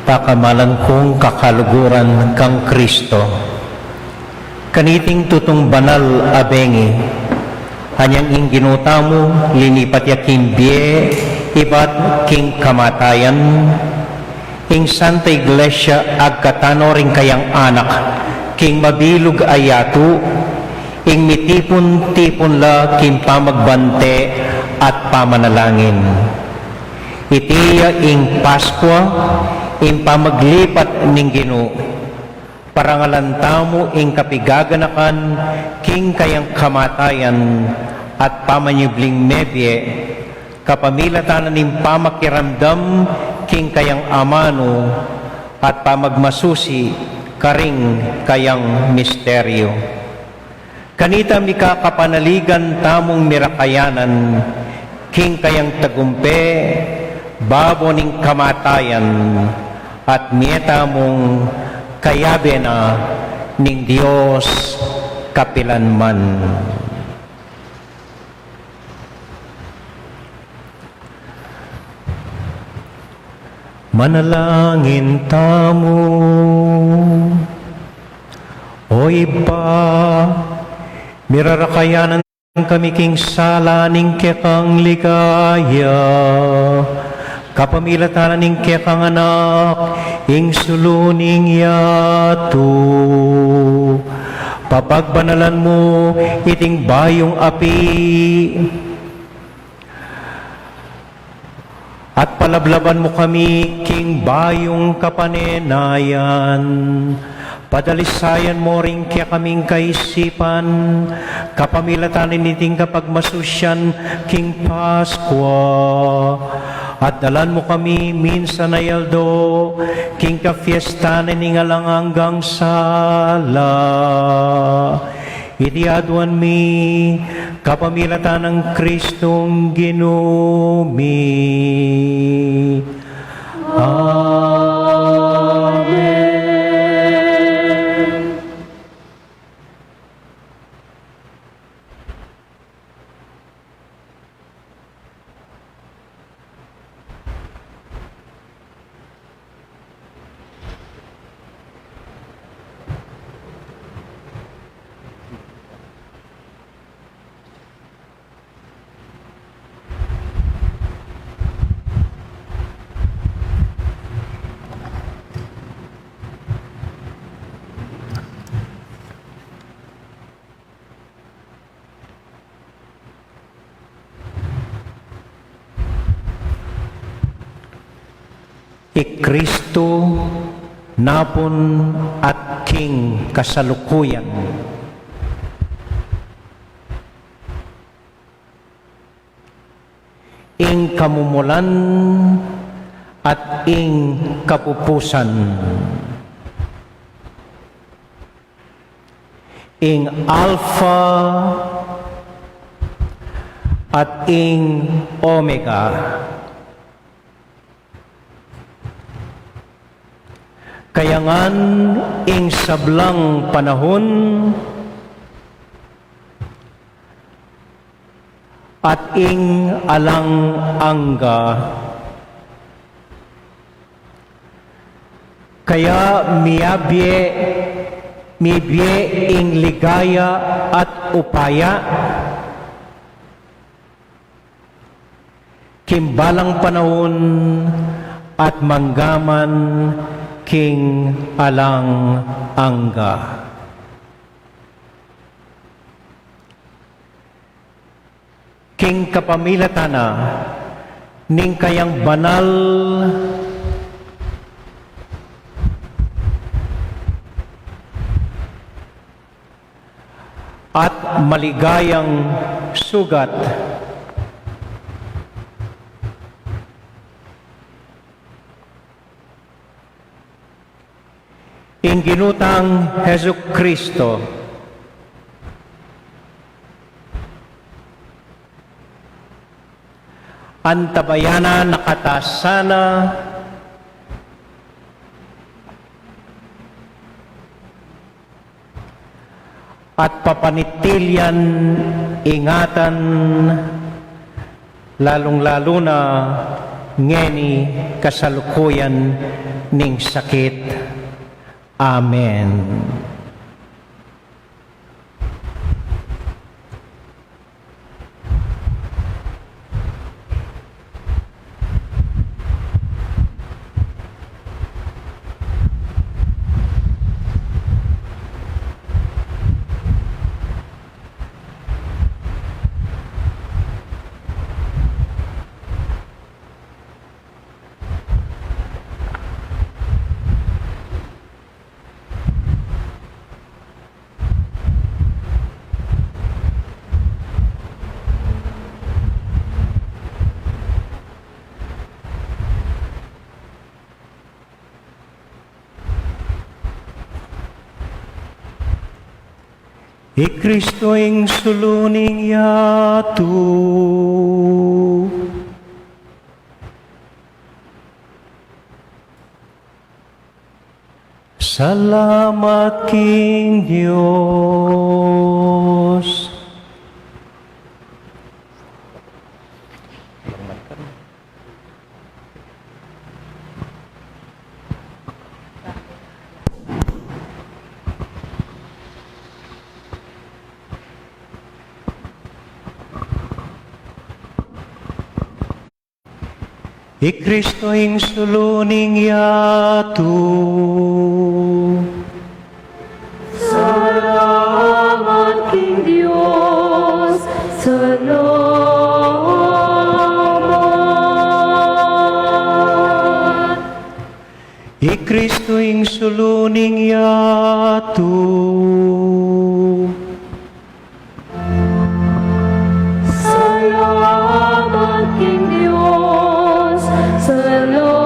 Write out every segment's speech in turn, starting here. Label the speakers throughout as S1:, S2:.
S1: pakamalan kong kakaluguran kang Kristo. Kaniting tutong banal abengi, hanyang ing ginuta mo, linipat yakin biye, ibat king kamatayan, ing Santa Iglesia agkatano ring kayang anak, king mabilog ayatu, ing mitipon-tipon la king pamagbante at pamanalangin. Itiya ing Paskwa, ing pamaglipat ning Ginoo, parangalantamo ing kapigaganakan king kayang kamatayan at pamanyibling nebye, kapamilatanan ing pamakiramdam king kayang amano at pamagmasusi karing kayang misteryo. Kanita mika kapanaligan tamong mirakayanan king kayang tagumpe babo ning kamatayan at mieta mong kayabe na ning Diyos kapilanman. Manalangin tamo, o iba, mirarakayanan kami king sala ning kekang ligaya, kapamilatanan ning kekang anak, ing suluning yato. Papagbanalan mo iting bayong api, at palablaban mo kami king bayong kapanenayan. Padalisayan mo rin kaya kaming kaisipan, kapamilatanin iting kapagmasusyan king Paskwa. At dalan mo kami minsan na yaldo, king kafiestanin ning alanganggang sala. Itiaduan mi, kapamilatan ng Kristong Ginumi. Amen. Kristo napon at king kasalukuyan. Ing kamumulan at ing kapupusan. Ing Alpha at ing Omega. Kayangan ing sablang panahon at ing alang angga. Kaya mibye ing ligaya at upaya, kimbalang panahon at manggaman king alang angga. King kapamilatana ning kayang banal at maligayang sugat ing ginutang Hesus Kristo, antabayana nakatasana at papanitilyan ingatan lalong-lalo na ngeni kasalukuyan ning sakit. Amen. Kristo ing suluning yato. Salamat king Diyos. Kristo ing suluning yato.
S2: Salamat king Diyos, salamat.
S1: Kristo ing suluning yato.
S2: Salamat king Diyos, salamat.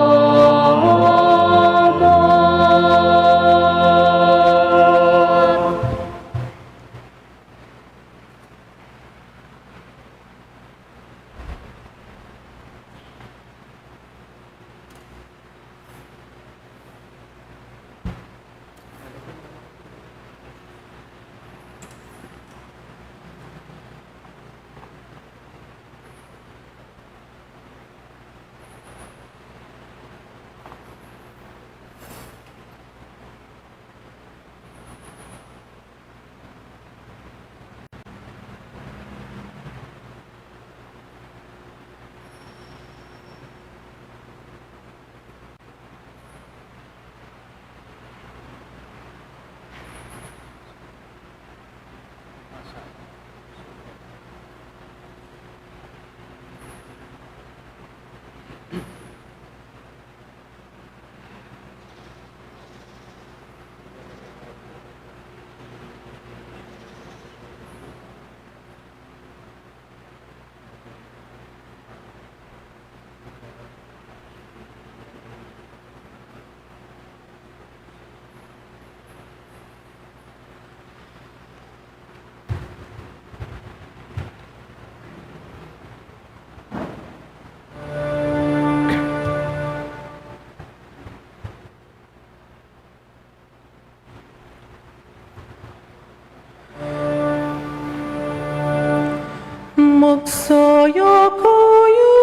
S3: Magsaya kayo,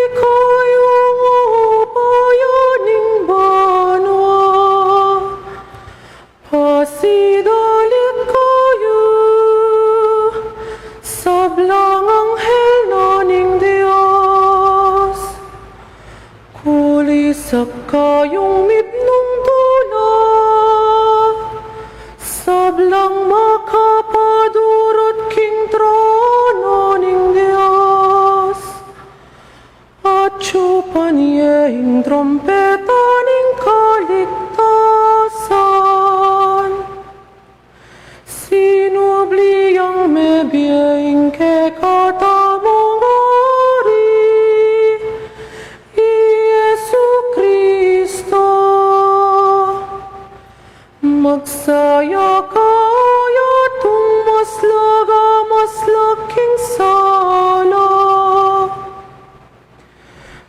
S3: ikayong bayaning banwa. Pasidalit kayo, sablang anghel naning Diyos. Kulisap kayong midnong tula, sablang makapadurot king trono ning Dios. At tiyupanyehing trompeta ning kaligtasan. Sinubli ang mebiyeng kekatamong hari, Yesu Kristo. Magsaya kaya tung maslag king sala.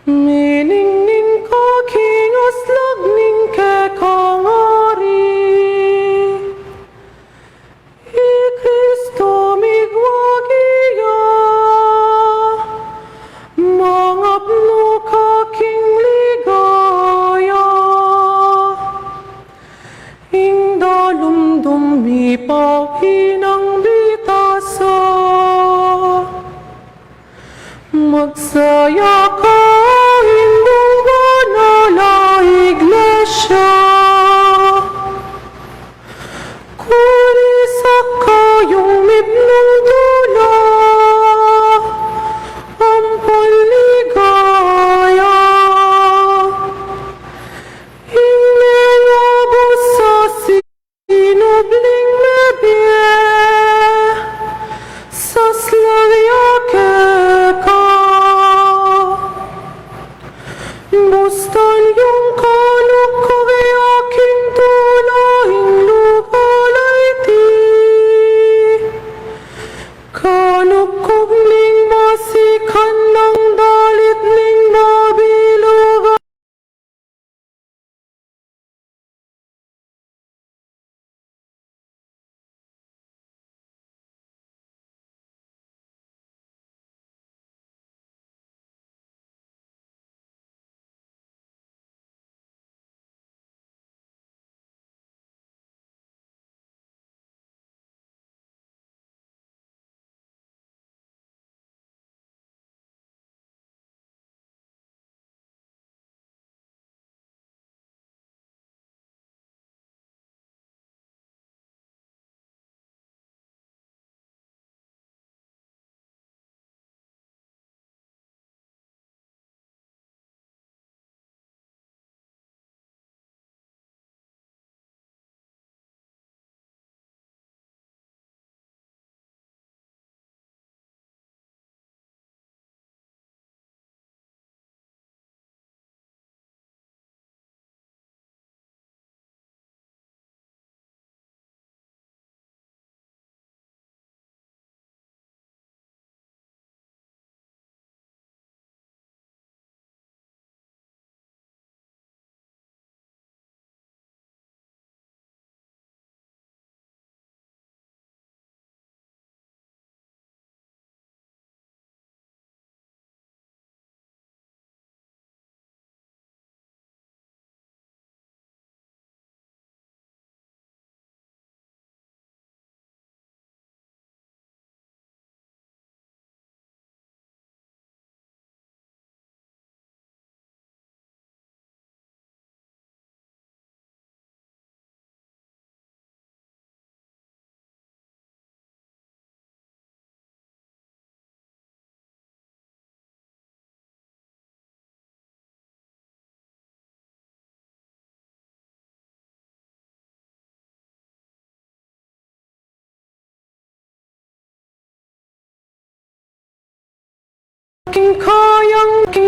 S3: Miningning ka king aslag ning kekangari. I Kristo migwagiya, mangapno ka king ligaya.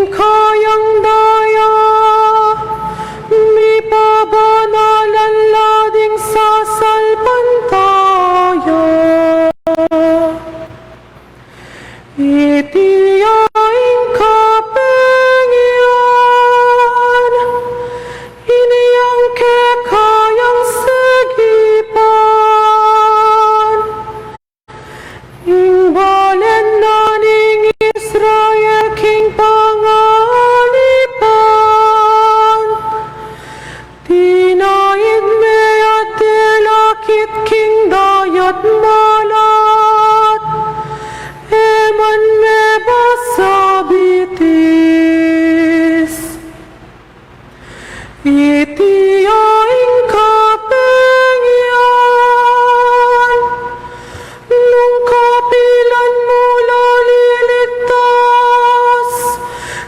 S3: kayang daya, mi pabanalan lading sa salpantaya. Itiyaing kapengyan, iniyang kekayang segipan. Ingbalen naning Israel king pangalipan, tinaid me at tilakit king dayat malat, eman me basabitis. Itiyaing kapengyan, nung kapilan mo laliligtas,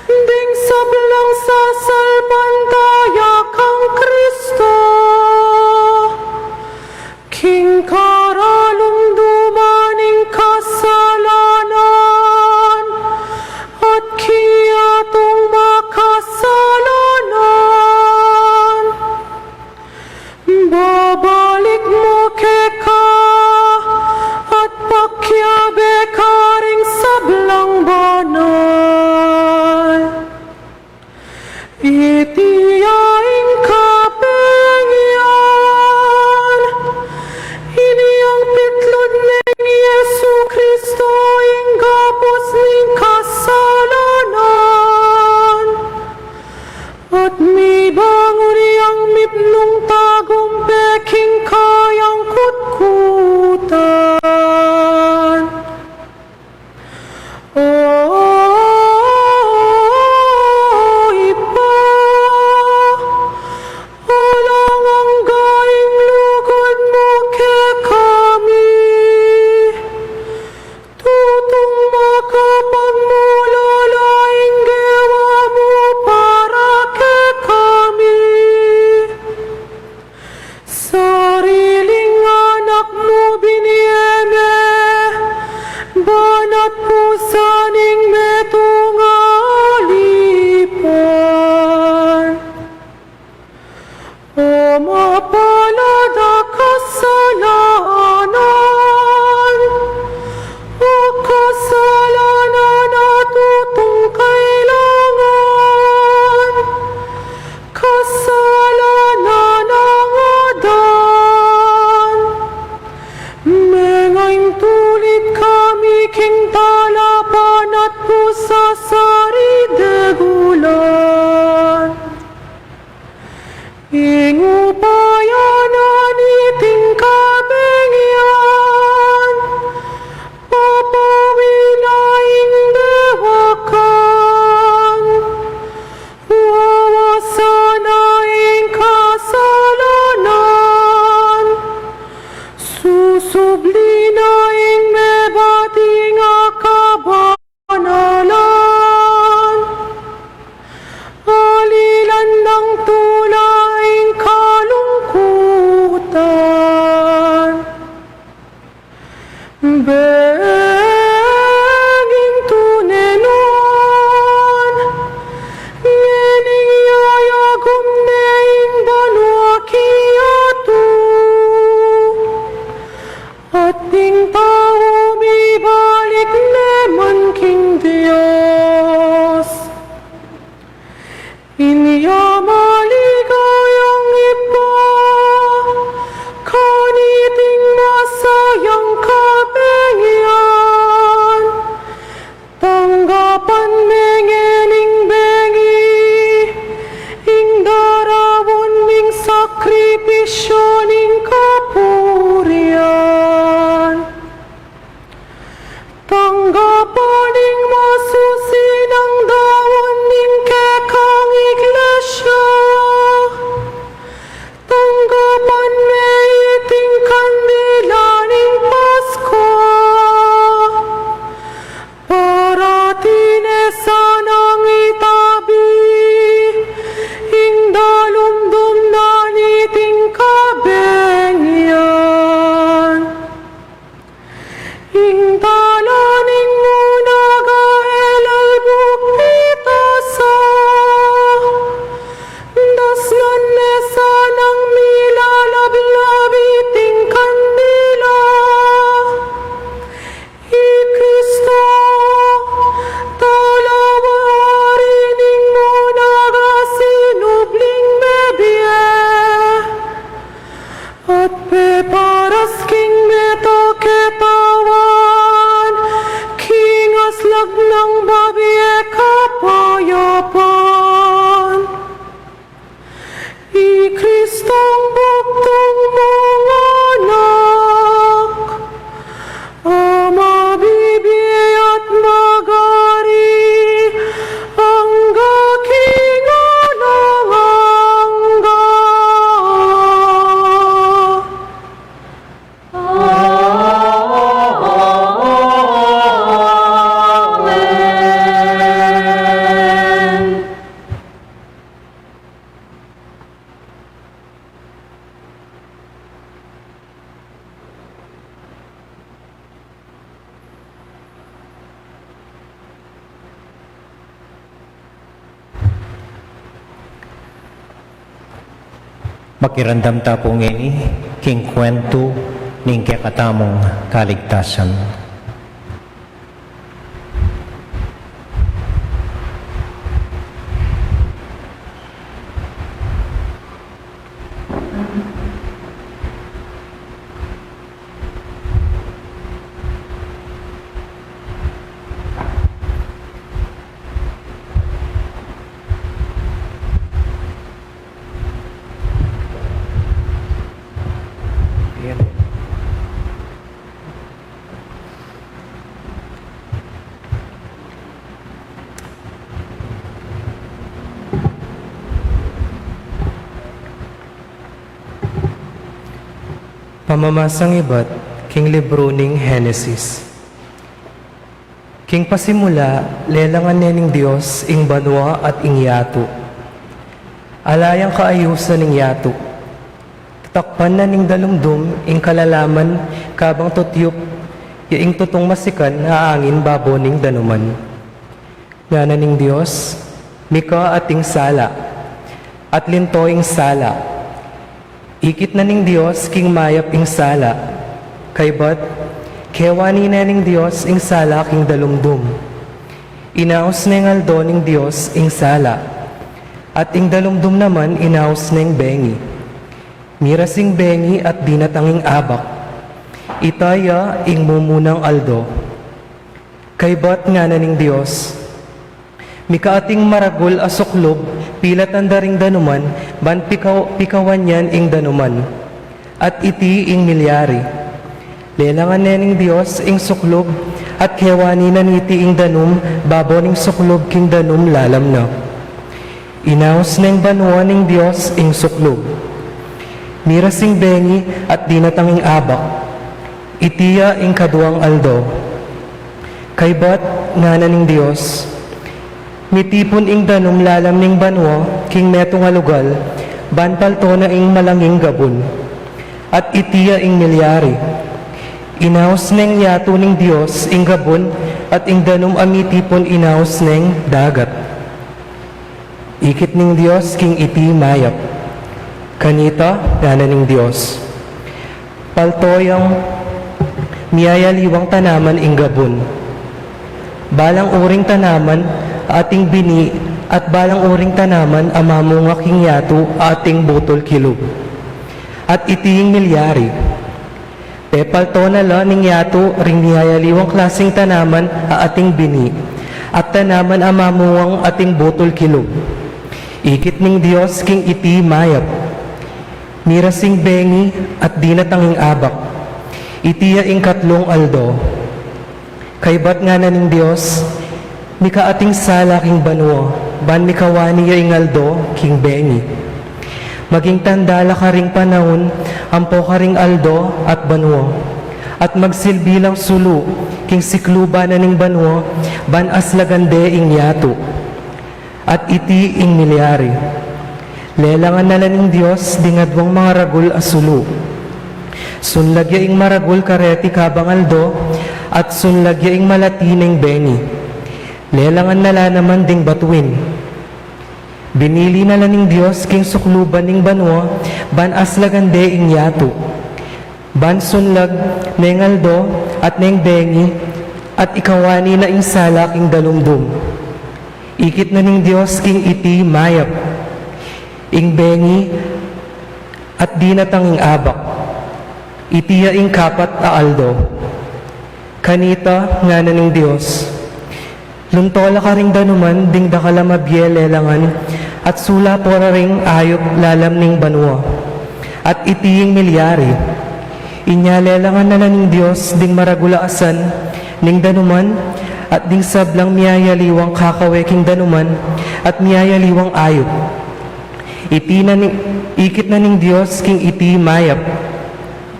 S3: ding sablang sa salpantaya kang Kristo. King karalong dumaning kasalanan, at kiyatong makasalanan. Babalik mo keka, at pakyabe ka ring sablang banal. Itiyaing kapengyan, iniyang pitlod ng Yesu Kristo ing gapos ning kasalanan. At mi bangon iyang mipnong tagumping kayang kutkutan. Ipa, alang ang gaing lugod mo ke kami, tutong makapagmulalaing gawa mo para ke kami. Sariling anak mo biniyeme, banat pusaning metungalipan. O mapalada kasalanan, o kasalanan na tutong kailangan, kasalanan ang adan. Mengaing tulit kami king talapan at pusa sari degulan. Ingupayanan iting kabengyan, papawinaing dewakan. Wawasanaing kasalanan, susublinaing mebating akabanalan. Alilan ng tulaing kalungkutan. Beging tunenon, ngening yayagum neing banwa kiyatu. Ating tao mibalik neman king Diyos. Inya maligayang ipa, kaniting masayang kapengyan. Tanggapan mengening bengi, ing darawon ning sakripisyo ning kapurian. Tanggapaning masusinang dawon ning kekang iglesia. Tanggapan meiting kandila ning Pasko. Para tinesanang itabi, ing dalumdum na niting kabe.
S1: Makirandam ta po ngini, king kwento, ning katamong kaligtasan.
S4: Pamamasang iba't king libro ning Henesis. King pasimula, lelangan nening Diyos ing banwa at ing yato. Alayang kaayusan ning yato. Tatakpan na ning dalumdum ing kalalaman kabang tutyup yaing tutong masikan haangin babo ning danuman. Ngana ning Diyos, mika ating sala at linto ing sala. Ikit na ning Diyos king mayap ing sala, kaybat kewani na ning Diyos ing sala king dalumdum. Inaos na ing aldo ning Diyos ing sala, at ing dalumdum naman inaos na ing bengi. Mirasing bengi at dinatanging abak, itaya ing mumunang aldo. Kaybat nga na ning Diyos, mikaating maragul asuklob, pilat ang daring danuman, ban pikawan yan ing danuman, at iti ing milyari. Lelangan nening Diyos ing suklob, at kewani na niti ing danum, babo ning suklob king danum lalam na. Inaos na ing banwa ning Diyos ing suklob. Mirasing bengi at dinatanging abak, itiya ing kaduang aldo. Kaybat nga na ning Diyos, mitipon ing danum lalam ning banwa, king metong alugal, banpalto na ing malanging gabon, at itiya ing milyari. Inaos ning yato ning Diyos ing gabon, at ing danum amitipon inaos ning dagat. Ikit ning Diyos king iti mayap, kanita dana ning Diyos. Paltoyang miyayaliwang tanaman ing gabon, balang uring tanaman ating bini at balang uring tanaman amamunga king yato ating butol kilog. At itiing milyari. Pepalto na la ning yato ring niyayaliwang klaseng tanaman ating bini at tanaman amamuwang ating butol kilog. Ikit ning Diyos king iti mayap. Mirasing bengi at dinatanging abak. Itiya ing katlong aldo. Kaybat nga na ning Diyos, mika ating sala king banwa, ban mikawani ya ingaldo king bengi. Maging tandala ka ring panahon, ampo ka ring aldo at banwa. At magsilbilang sulu, king sikluba na ning banwa, ban aslagande ing yato. At iti ing milyari. Lelangan na ning Diyos, dingadwang mga ragul asulu. Sunlagya ing maragul kareti kabang aldo, at sunlagya ing malatineng bengi. Lelangan nala naman ding batuin. Binili na ning Diyos king sukluban ning banwa, ban aslagande ing yato. Ban sunlag neng aldo at neng bengi, at ikawani na ing sala king dalumdum. Ikit na ning Diyos king iti mayap, ing bengi at dinatanging abak. Itiya ing kapat a aldo. Kanita nga na ning Diyos, luntola ka ring danuman, ding dakala mabyelelangan, at sula pora ring ayop lalam ning banwa, at itiing milyari. Inyalelangan na ning Diyos, ding maragulaasan, ning danuman, at ding sablang miyayaliwang kakaweking danuman, at miyayaliwang ayop. Ikit na ning Diyos, king iti mayap.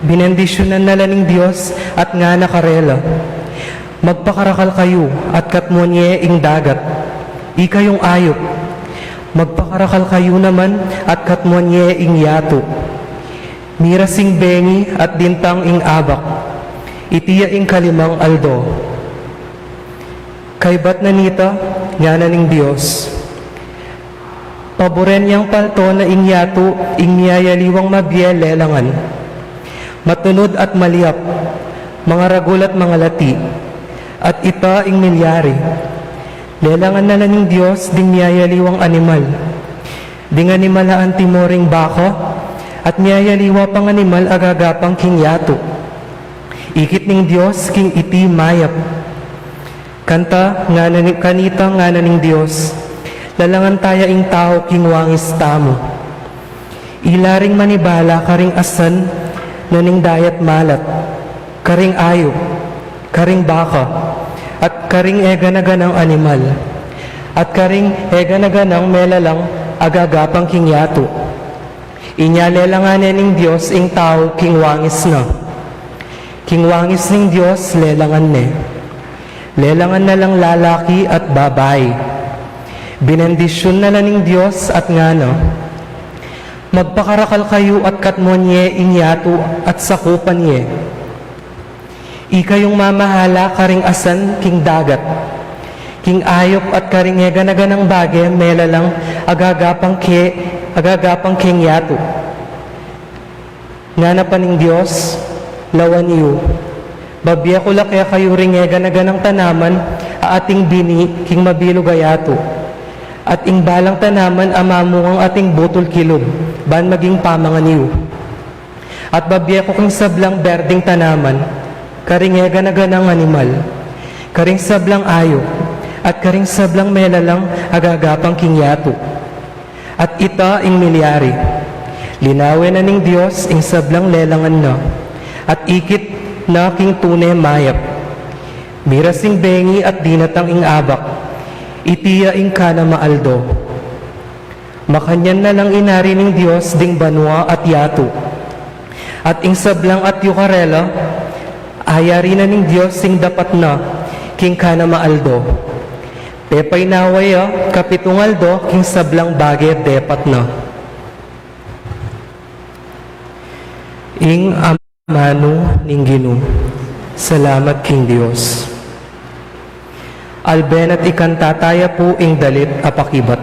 S4: Binendisyonan na ning Diyos, at nga nakarela. Magpakarakal kayo at katmonye ing dagat, ikayong ayop. Magpakarakal kayo naman at katmonye ing yato. Mirasing bengi at dintang ing abak, itiya ing kalimang aldo. Kaybat na nita, nga na ning Diyos. Paboren yang palto na ingyatu, ingmiyayaliwang mabye lelangan. Matunod at maliyap, mga ragul at mga lati, at ita ing milyari. Lelangan na laning Diyos, ding miyayaliwang animal. Ding animalaan timoring bako, at miyayaliwa pang animal agagapang kingyatu. Ikit ning Diyos, king iti mayap. Kanta, kanita nga naning Diyos, lalangan taya ing tao king wangis tamo. Ilaring manibala karing asan, naning dayat malat, karing ayop, karing baka, at karing eganaganang animal, at karing eganaganang melalang agagapang kingyatu. Inyalelanganin ning Diyos ing tao king wangis na. King wangis ning Diyos lelangan ne. Lelangan na lang lalaki at babae. Binendisyon na lang ning Diyos at ngano. Magpakarakal kayo at katmonye inyatu at sakupan ye. Ikayong mamahala karing asan king dagat. King ayop at karing eganaganang bagay melalang agagapang king yatu. Ngana pa ning Diyos, lawan niyo. Babya ko kaya kayo ring eganaganang tanaman, ating bini, king mabilo gayato. At ing balang tanaman, amamungang ating butol kilog, ban maging pamangan niyo. At babya ko king sablang berding tanaman, karing eganaganang animal, karing sablang ayok, at karing sablang melalang agagapang kinyato. At ita ing milyari, linawin na ning Diyos ing sablang lelangan na, at ikit na king tunay mayap. Mirasing bengi at dinatang ing abak, itiya ing kana maaldo. Makanyan na lang inari ning Diyos ding banwa at yato. At ing sablang at yukarela, ayari na ning Diyos sing dapat na, king kana maaldo. Pepay nawaya, kapitungaldo, king sablang bagay depat na. Ing amano ning Gino, salamat king Diyos. Alben at ikantataya po ing dalit apakibat.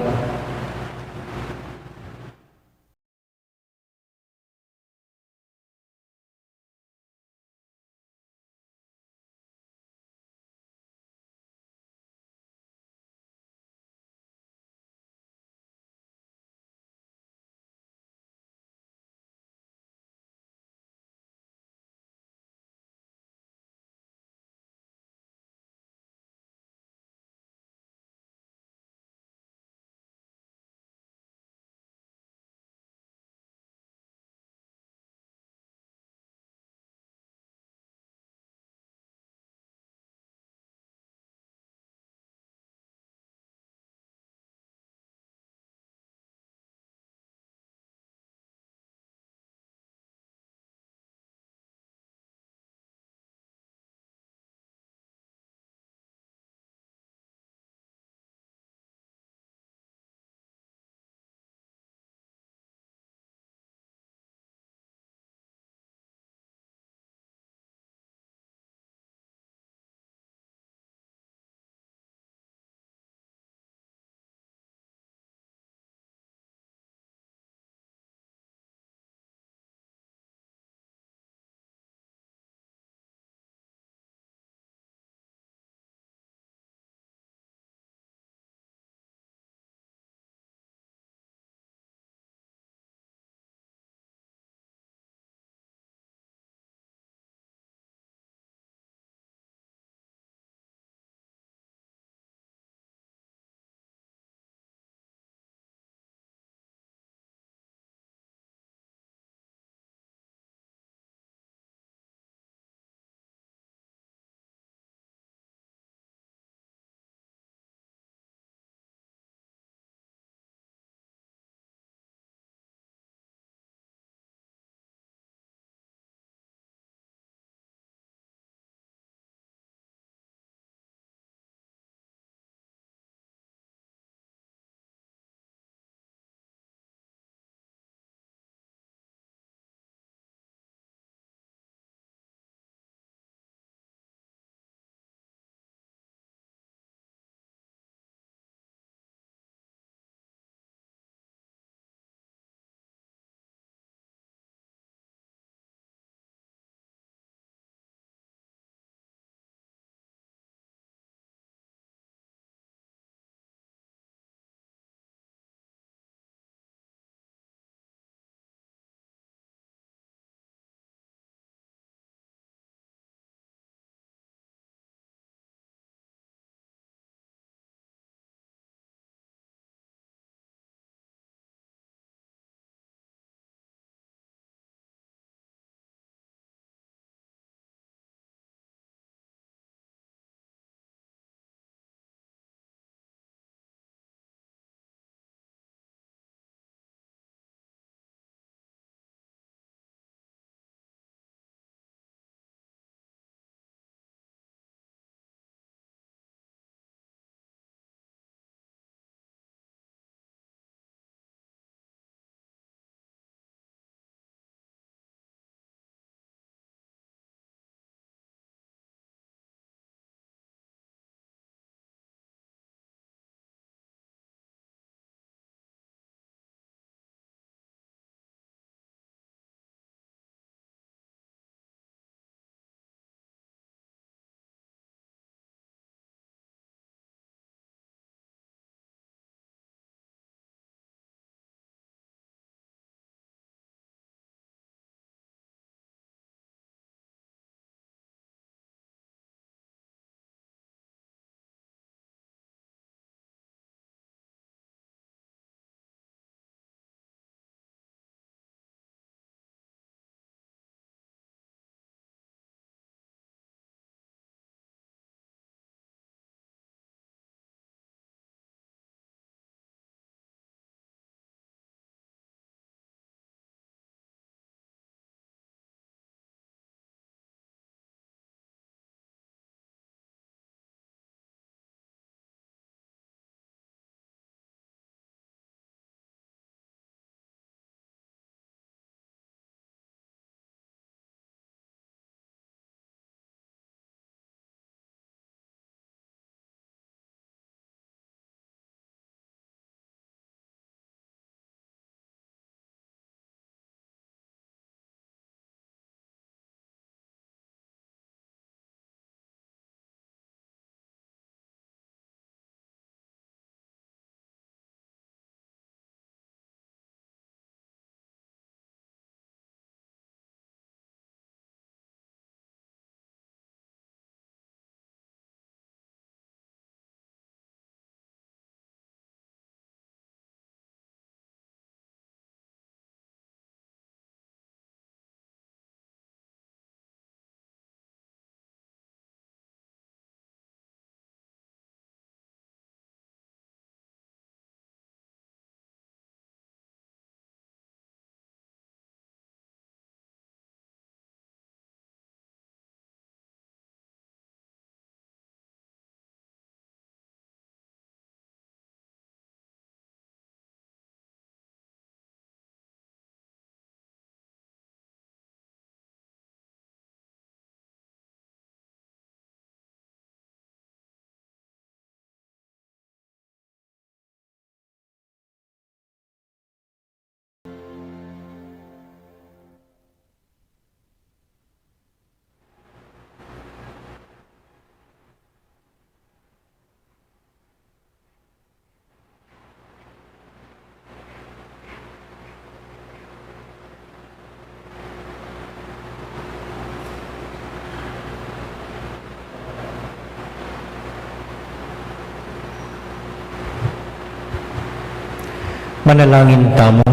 S1: Manalangin tamo.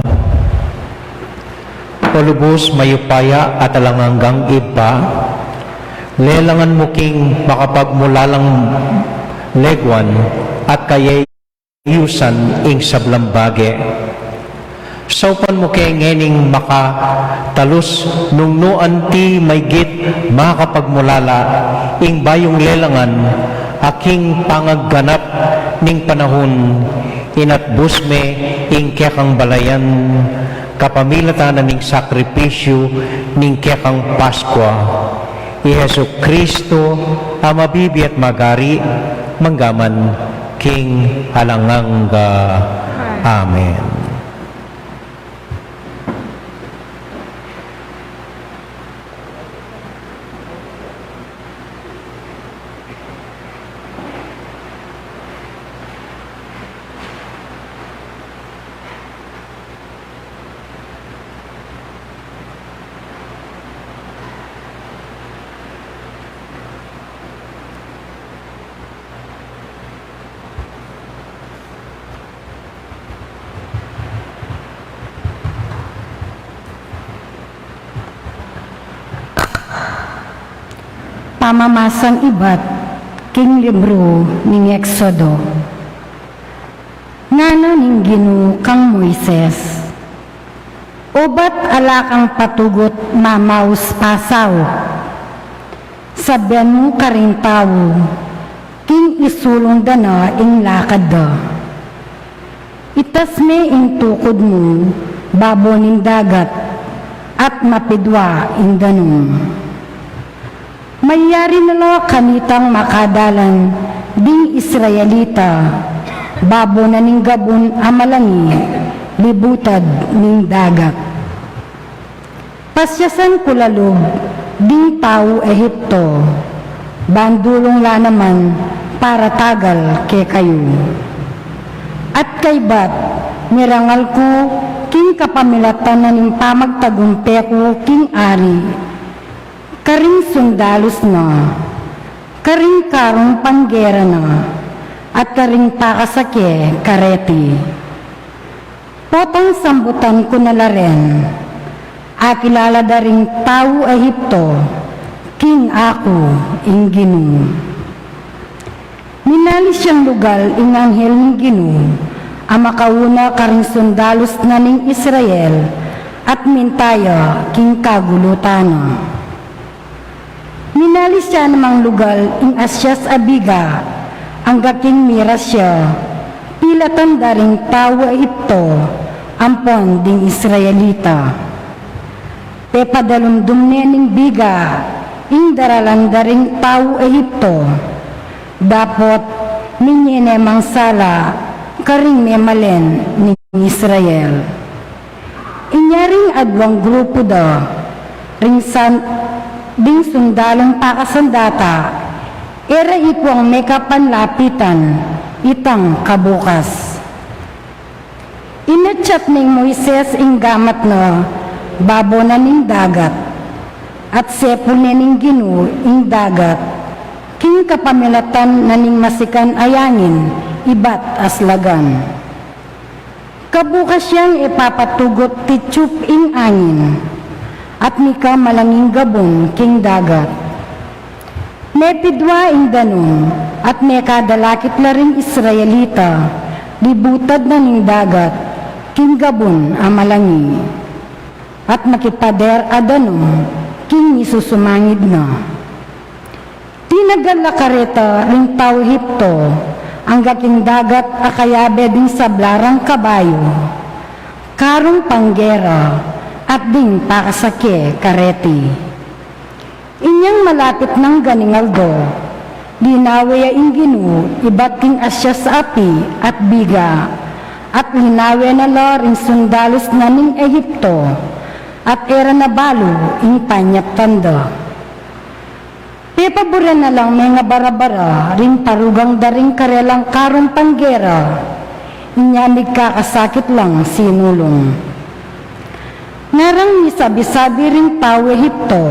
S1: Palubos mayupaya at alanganggang iba, lelangan mo king makapagmulalang legwan at kayayusan ing sablambage. Saupan mo kay ngening makatalus nung nuan ti maygit makapagmulala ing bayong lelangan aking pangagganap ning panahon inatbus me ing kekang balayan kapamilatan ning sakripisyo ning kekang Paskwa. I Hesu Kristo ang mabibi at magari manggaman king halanganga. Amen.
S5: Pamamasang ibat king libro ning Exodo. Ngano ning Ginoo kang Moises. Obat ala kang patugot mamaus pasaw. Sabyan mo karing tawo king isulong dana ing lakad da. Itas me ing tukod mo babo ning dagat at mapidwa ing danong. Mayari nala kanitang makadalan ding Israelita, babo na ning gabon amalangi, libutad ning dagat. Pasyasan kulalog, ding tao Ehipto, bandulong la naman para tagal ke kayo. At kay bat, mirangal ko, king kapamilatan na ning pamagtagumpe ko king ari, karing sundalos na, karing karong panggera na, at karing pakasake kareti. Potong sambutan ko na laren, akilala daring tao Ehipto, king ako ing Ginoo. Minalis siyang lugal ing anghel ng Ginoo, ang makauna karing sundalos na ning Israel, at mintaya king kagulutana. Minalis siya namang lugal ing Asyas Abiga, ang gaking miras siya, pilatan daring tawa ito, ampon ding Israelita. Pepadalumdum ning biga, ing daralan daring tao Ehipto, dapot ninyene mangsala, karing memalen ning Israel. Inyaring adwang grupo da, ringsan, ding sundalong pakasandata, era ikwang may kapanlapitan, itang kabukas. Inatsyat ning Moises ing gamat na, babo na ning dagat, at sepul ning Ginoo ing dagat, king kapamilatan na ning masikan ayangin, ibat aslagan. Kabukas siyang ipapatugot titsup ing angin, at mika malanging gabon king dagat. May pidwa ing danong, at may kadalakit na ring Israelita, libutad na ning dagat, king gabon amalangi. At makipader adanong, king isusumangid na. Tinagal la kareta ring tao Ehipto, ang gaking dagat akayabe ding sablarang kabayo, karong panggera, at ding pakasake kareti. Inyang malapit ng ganingaldo, linawe ing Ginoo, ibat king asya sa api at biga, at linawe na la ring sundalos na ning Ehipto, at era na balo ing panyap tanda. Pepabura na lang may nga barabara, ring parugang daring karelang karong panggera, inyamig kakasakit lang sinulong. Narang misabi-sabi ring tao Ehipto,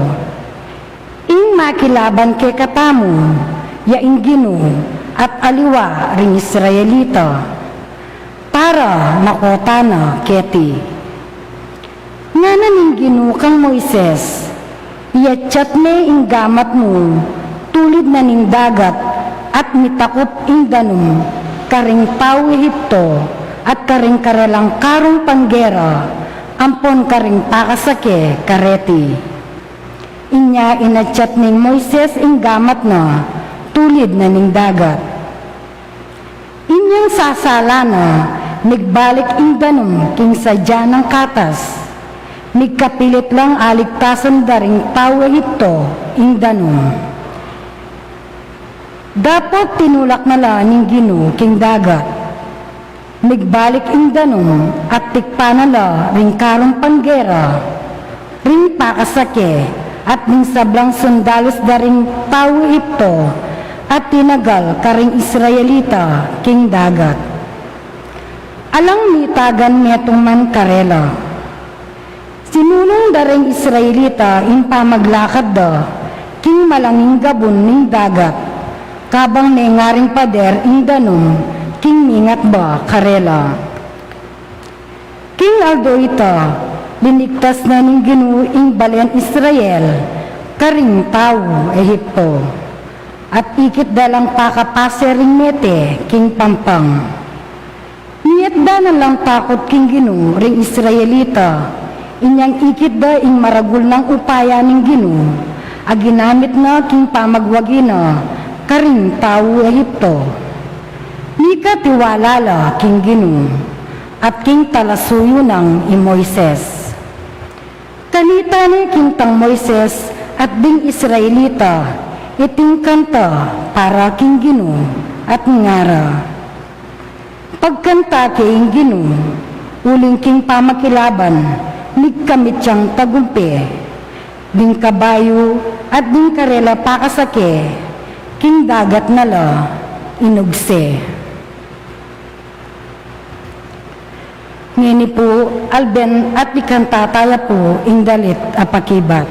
S5: ing makilaban kay katamu, ya ing Ginoo, at aliwa ring Israelita. para makotana keti. Nga naning ginukang Moises, iyatsat me ing gamat mo, tulid na ning dagat, at mitakop ing danum, karing tao Ehipto, at karing karelang karong panggera, ampon karing pakasake kareti. Inya inatsat ning Moises ing gamat na, tulid na ning dagat. Inyang sasalana, migbalik ing danum king sadya ng katas, migkapilit lang aligtasan daring tao Ehipto ing danum. Dapat tinulak na la ning Ginoo king dagat, migbalik ing danum at tikpa na la ring karong panggera, ring pakasake at ning sablang sundalos daring tao Ehipto at tinagal karing Israelita king dagat. Alang nitagan metong man karela, sinunong daring Israelita in pamaglakad da king malanging gabon ning dagat, kabang nengaring pader ing danum king mingat ba karela. King Aldo ita, liniktas na ning Ginoo ing balayan Israel, karing tao Ehipto, at ikit dalang pakapase ring mete king pampang. Niyat da na lang takot king Ginoo ring Israelita, inyang ikit da ing maragul ng upaya ning Ginoo, aginamit na king pamagwagina, karing tao Ehipto. Mika tiwalala king Ginoo, at king talasuyo ng Moises. Kanita ni king tang Moises at ding Israelita, iting kanta para king Ginoo at ngara. Pagkanta king Ginoo, uling king pamakilaban, nigkamit siyang tagumpi, ding kabayo at ding karela pakasake, king dagat nala inugse. Ngini po, alben at ikantataya po, ingdalit apakibat.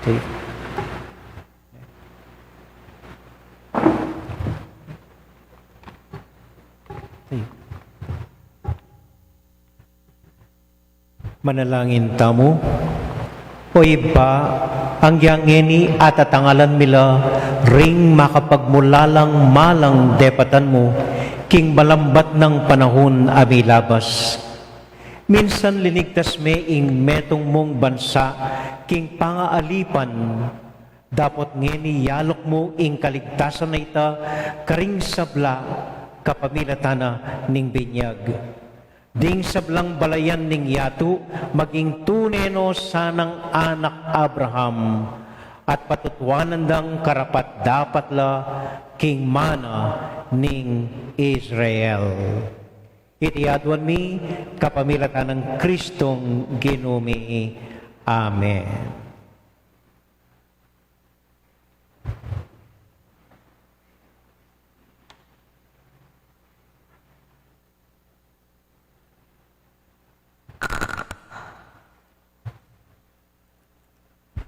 S1: Okay. Okay. Manalangin tamo. O iba, ang yangeni at atangalan mila, ring makapagmulalang malang depatan mo, king malambat ng panahon amilabas. Minsan linigtas me ing metong mong bansa, king pangaalipan, dapat ngeni yalok mo ing kaligtasan na ita, karing sabla, kapamilatana ning binyag. Ding sablang balayan ning yatu, maging tuneno sanang anak Abraham, at patutwanan dang karapat dapatla king mana ning Israel. Itiadwan mi kapamilatan ng Kristong Ginumi. Amen.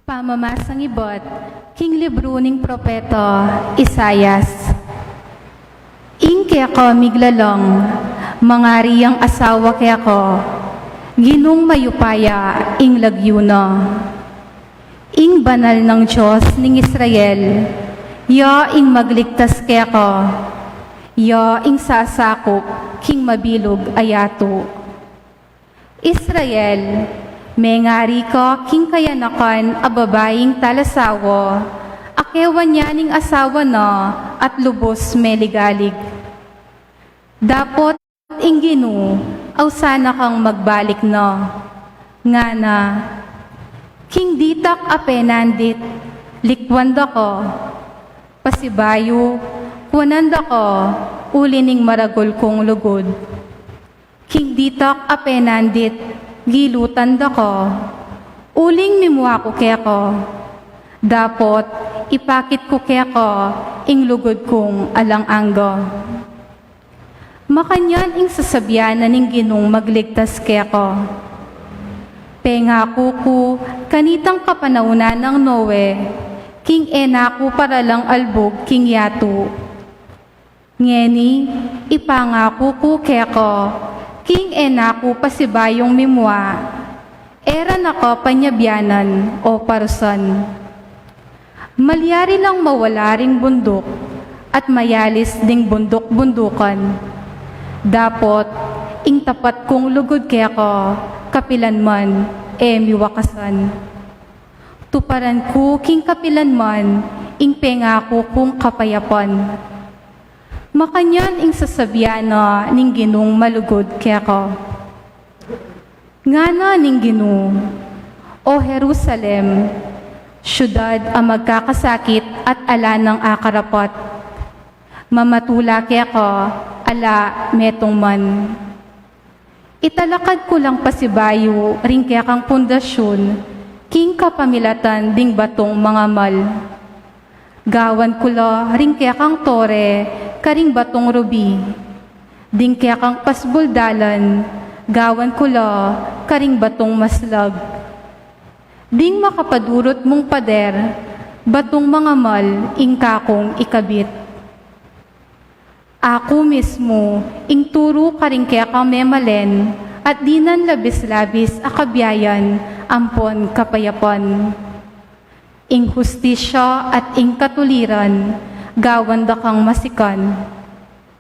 S6: Pamamasang ibot, king libro ning propeto Isayas. Ing kaya ko miglalong, mangari ang asawa kaya ko, ginung mayupaya ing lagyuno. Ing banal ng Diyos ning Israel, ya ing magligtas kaya ko, ya ing sasakop king mabilog ayato. Israel, mengari ko king kayanakan a babaeng talasawo, akewan niya ning asawa na at lubos meligalig. Dapot ing ginu, aw sana kang magbalik no. Nga na, king ditak apenandit, likwanda ko, pasibayo, kunanda ko, ulining maragol kong lugod. King ditak apenandit, gilutan da ko, uling mimwa ko kaya ko, dapot ipakit ko kaya ko, ing lugod kong alang-anggo. Makanyan ing sasabyanan ning ginung magligtas kaya ko. Pengako ko, kanitang kapanaunan ng Noe, king enako para lang albog king yato. Ngeni, ipangako ko kaya ko, king enaku pasibayong mimwa, era nako panyabyanan o parusan. Malyari lang mawala ring bundok, at mayalis ding bundok-bundukan. Dapot, ing tapat kong lugod kaya ko, kapilan man, miwakasan. Tuparan ko king kapilan man, ing pengako kong kapayapan. Makanyan ing sasabyana ning ginung malugod kaya ko. Ngana ning ginu, o Jerusalem, syudad ang magkakasakit at ala ng akarapat. Mamatula kaya ko, ala metong man. Italakad ko lang pasibayo, ring kaya kang pundasyon, king kapamilatan ding batong mga mal. Gawan ko la, ring kaya kang tore, karing batong rubi. Ding kaya kang pasbuldalan, gawan ko la, karing batong maslag. Ding makapadurot mong pader, batong mga mal, ing kakong ikabit. Ako mismo, ing turo karing kaya kang memalen, at dinan labis-labis akabiyayan, ampon kapayapan. Ing hustisya at ing katuliran, gawan da kang masikan.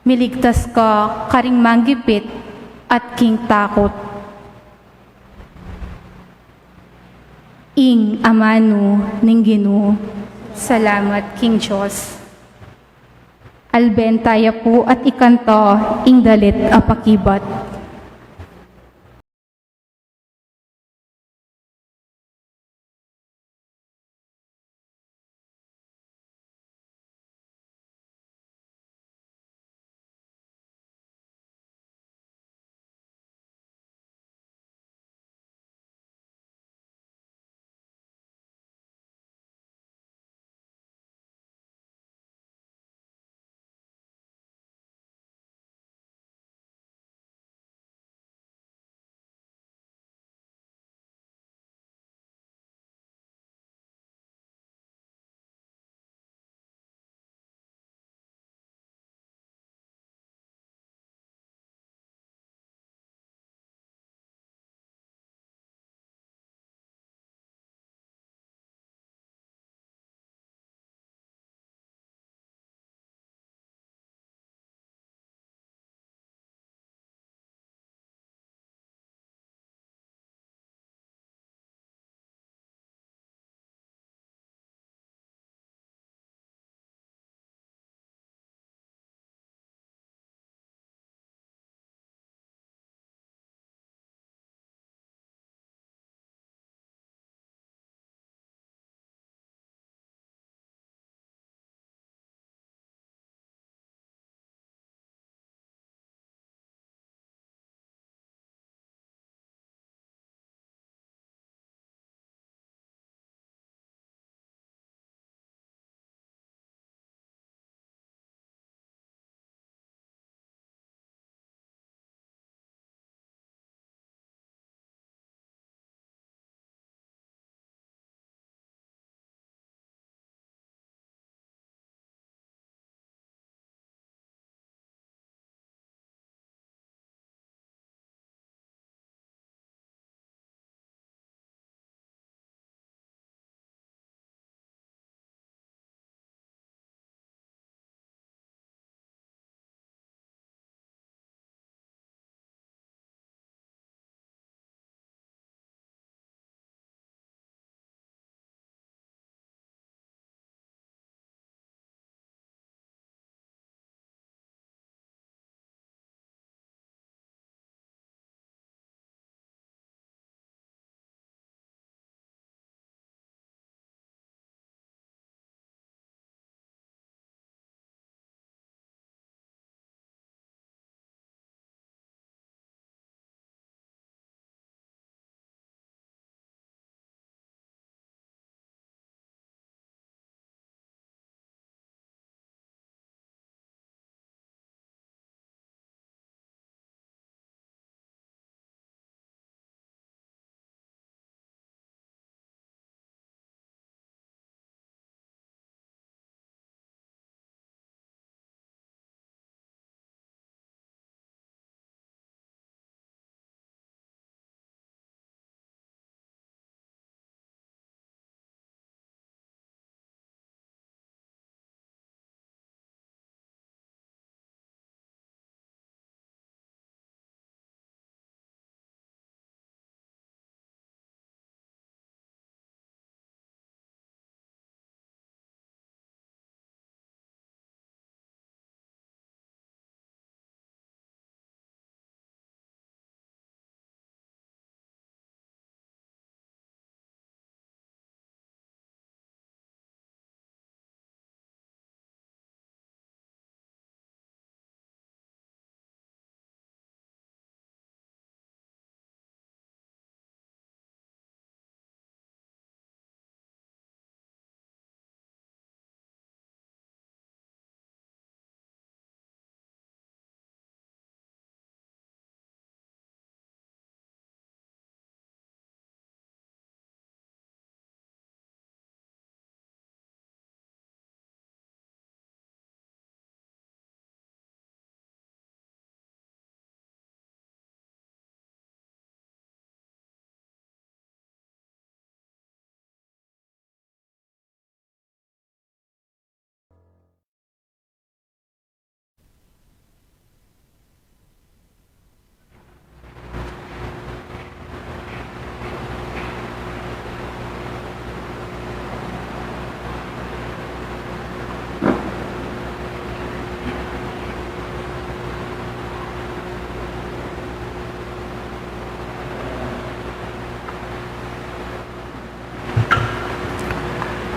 S6: Miligtas ka karing manggipit at king takot. Ing amano ning Ginoo, salamat king Diyos. Albentaya po at ikanto ing dalit apakibat.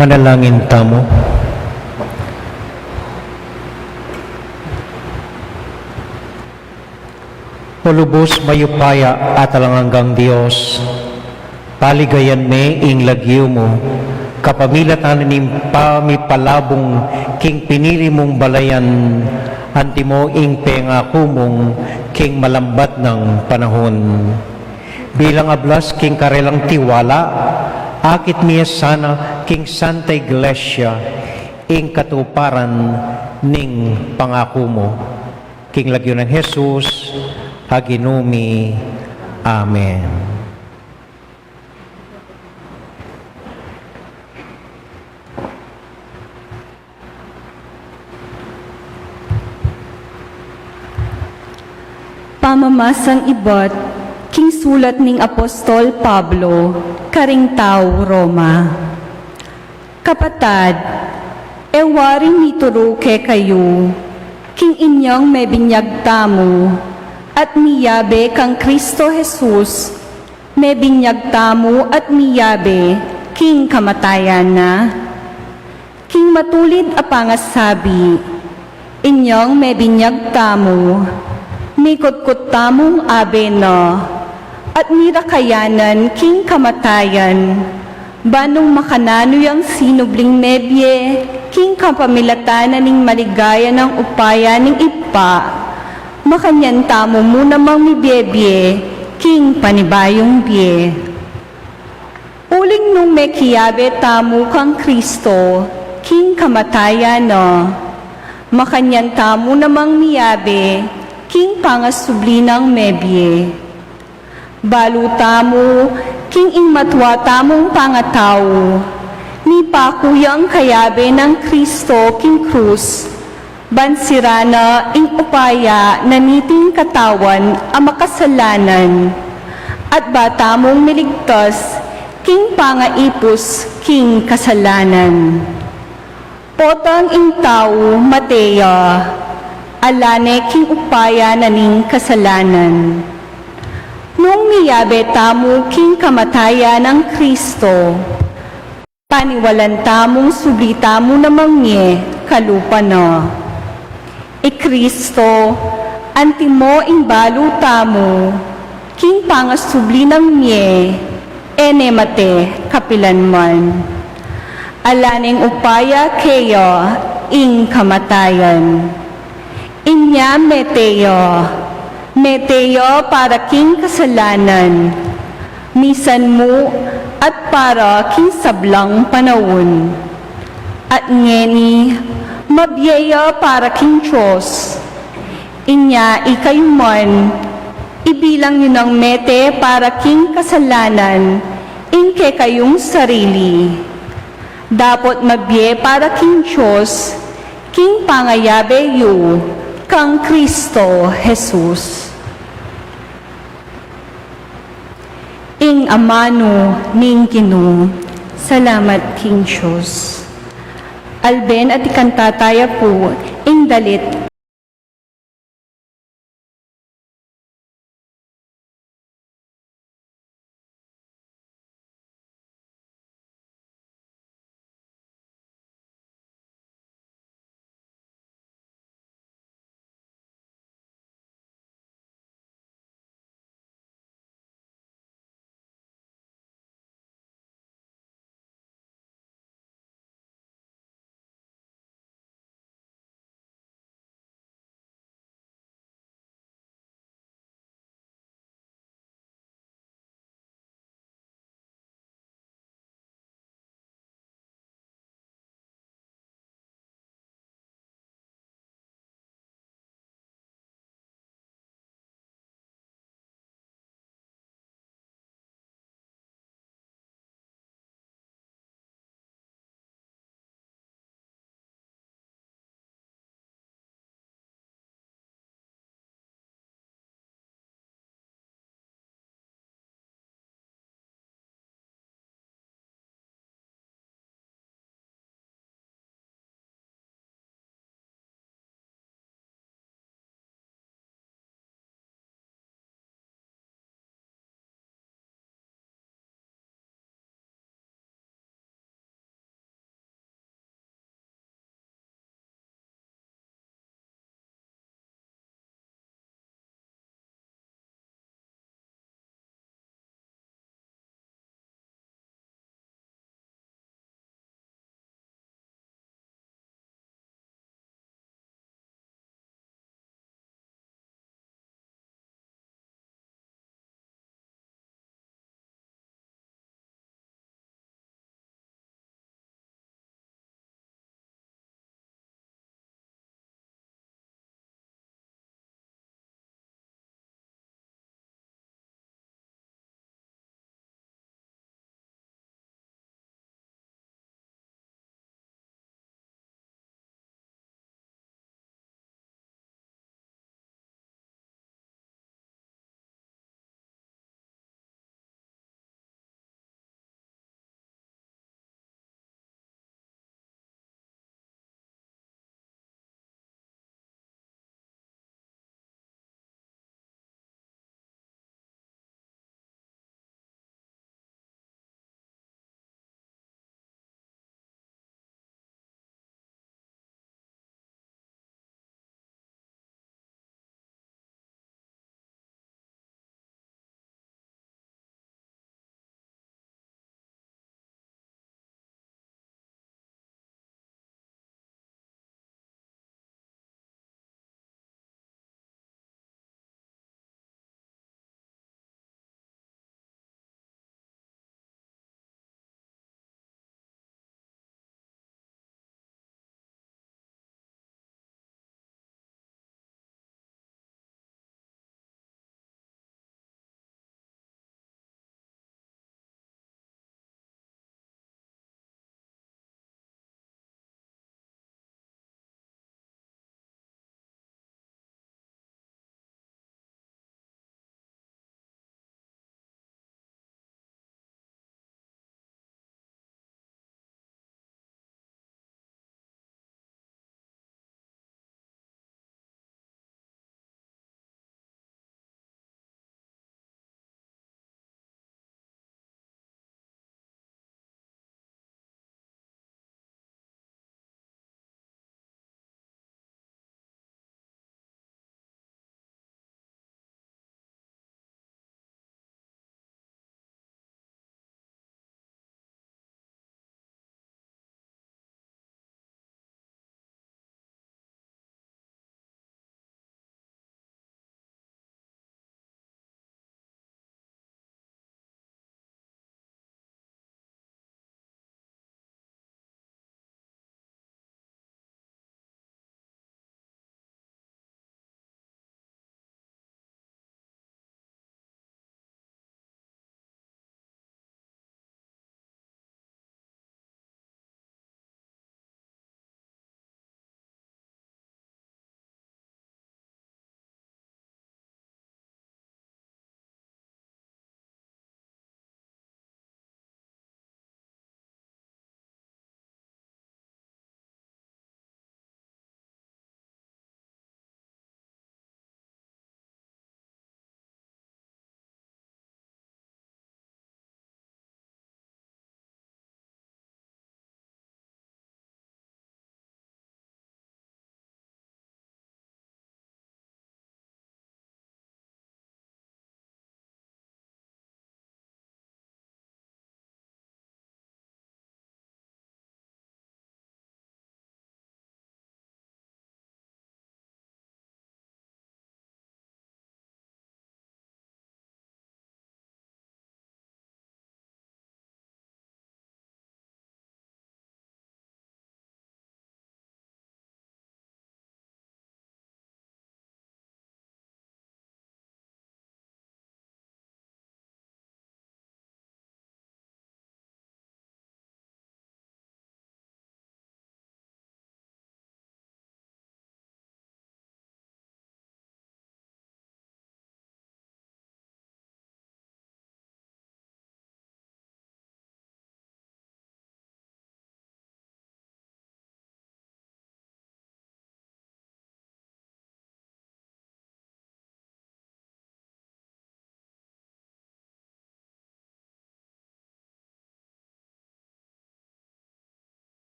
S1: Manalangin tamo. O lubos mayupaya at hanggang Diyos, paligayan me ing lagyo mo, kapamilatan ning pamipalabong king pinili mong balayan, anti mo ing pengako mong king malambat ng panahon. Bilang ablas king karelang tiwala, akit miya sana king Santa Iglesia, ing katuparan ning pangako mo. King lagyo ng Jesus, Haginumi. Amen.
S2: Pamamasang ibat, king sulat ning Apostol Pablo, karing tao Roma. Kapatad, ewaring mituro ke kayo, king inyong may binyag tamo, at miyabe kang Kristo Jesus, may binyag tamo at miyabe, king kamatayan na. King matulid apangasabi, inyong may binyag tamo, mikot-kot tamong abe na, at mirakayanan king kamatayan, banong makanano yang sinubling nebye, king kapamilatanan ning maligaya ng upaya ning ipa, makanyan tamo mo namang mibebye, king panibayong bye. Uling nung may kiyabe tamo kang Kristo, king kamatayan na, makanyan tamo namang miyabe, king pangasubli ng mebye. Baluta mo, king ingmatwa tamong pangataw, ni pakuyang kayabe ng Kristo king krus, bansirana ing upaya na niting katawan ang makasalanan, at bata mong miligtas, king pangaipos, king kasalanan. Potang ing tao, Matea, alane king upaya na ning kasalanan. Nung miyabe tamo king kamataya ng Kristo, paniwalan tamong sublita mo namang nye, kalupa na. Kristo, anti mo imbalo tamo, king pangasubli ng nye, enemate kapilanman. Alaneng upaya keyo, ing kamatayan. Inya meteo para king kasalanan, misan mo at para king sablang panahon. At ngeni, mabiyaya para king Diyos. Inya ikayuman, ibilang yun ang mete para king kasalanan, inke kayong sarili. Dapat mabiye para king Diyos, king pangayabe yu, kang Kristo Jesus. Ing amano ning Ginoo, salamat king Diyos. Alben at ikantataya po, ing dalit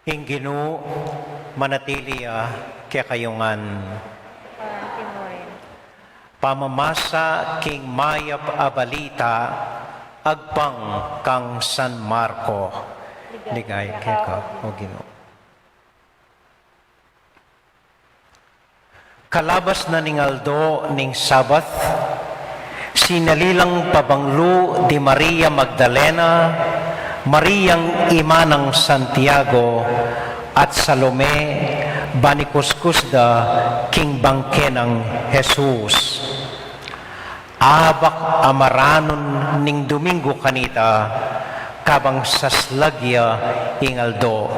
S1: Inginu manatili kaya kayungan. Pamamasa king mayap abalita agpang kang San Marco. Ligay keka o Ginoo. Kalabas na ning aldo ning Sabath, sinalilang pabanglo di Maria Magdalena, Mariang ima ng Santiago at Salome banikuskusda king bangke ng Jesus. Abak amaranon ning Domingo kanita kabang saslagya ingaldo.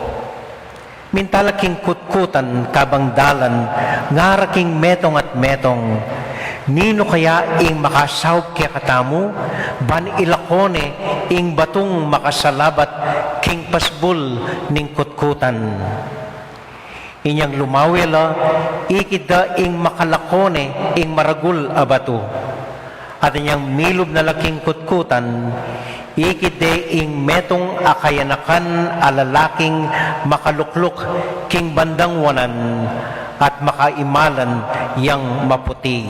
S1: Mintala king kutkutan kabang dalan ngara king metong at metong. Nino kaya ing makasawb kaya katamu, ban ilakone ing batong makasalabat king pasbul ning kutkutan. Inyang lumawela, ikida ing makalakone ing maragul abato. At inyang milob na laking kutkutan, ikide ing metong akayanakan alalaking makalukluk king bandang wanan at makaimalan yang maputi.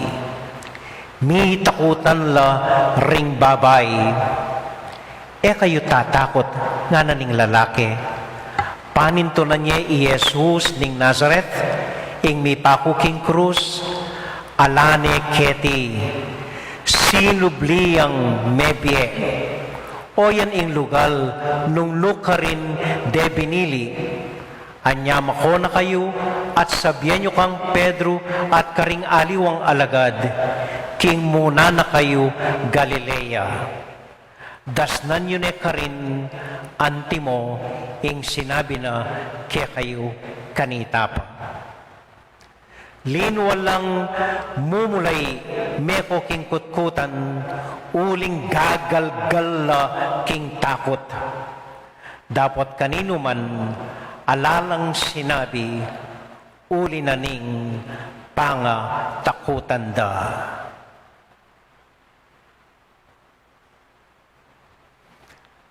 S1: Mi takutan la ring babay. Kayo tatakot nga na ning lalaki. Paninto na niya Jesus ning Nazareth, ing mi paku king krus, alane keti, sinubliang mebye. O yan ing lugal, nung lukarin de binili, anya mako na kayo, at sabihan nyo kang Pedro at karing aliwang alagad, king muna na kayo Galilea. Dasnan nyo ne karin antimo ing sinabi na kaya kayo kanita pa. Linwalang mumulay meko king kutkutan, uling gagalgal king takot. Dapat kanino man alalang sinabi, uli na ning panga takutan da.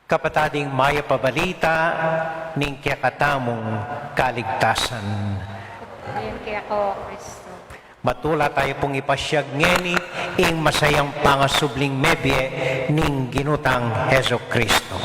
S1: Kapatading maya pabalita ning kakatamong kaligtasan.
S7: Ngayon kaya ko, Kristo.
S1: Matula tayo pong ipasyag ngeni ing masayang pangasubling mebye ning ginutang Heso Kristo.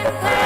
S7: Thank you.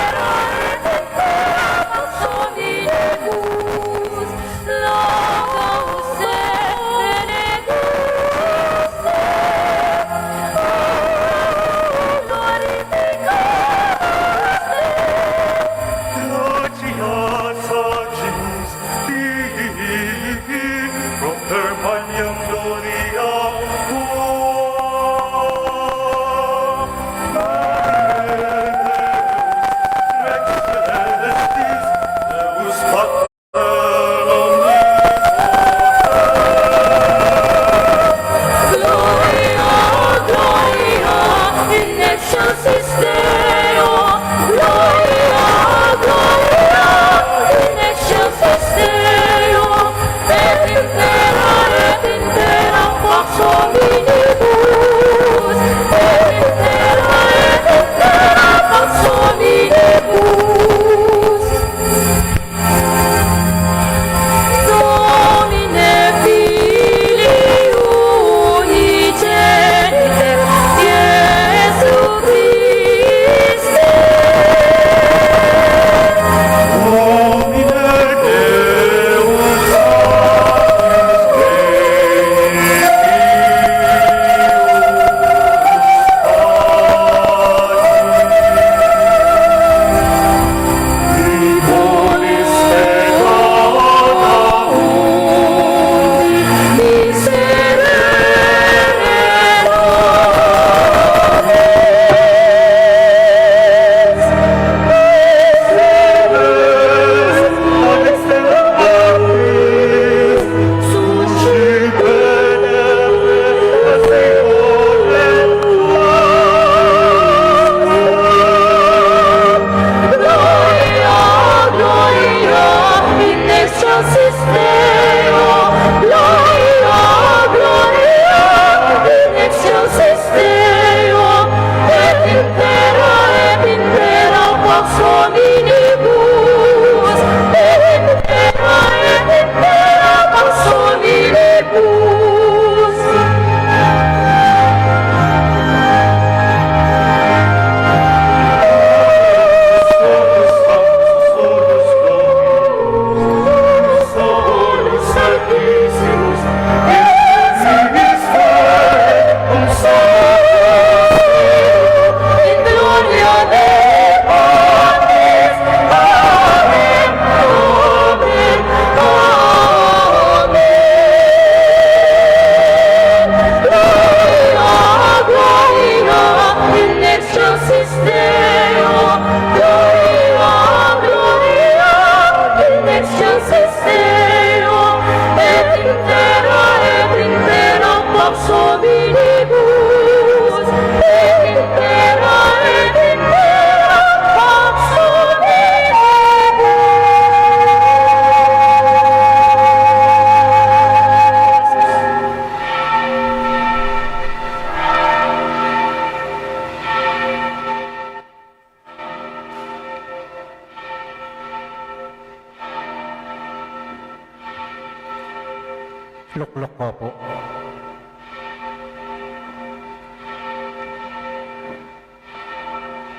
S1: Luklok ko po.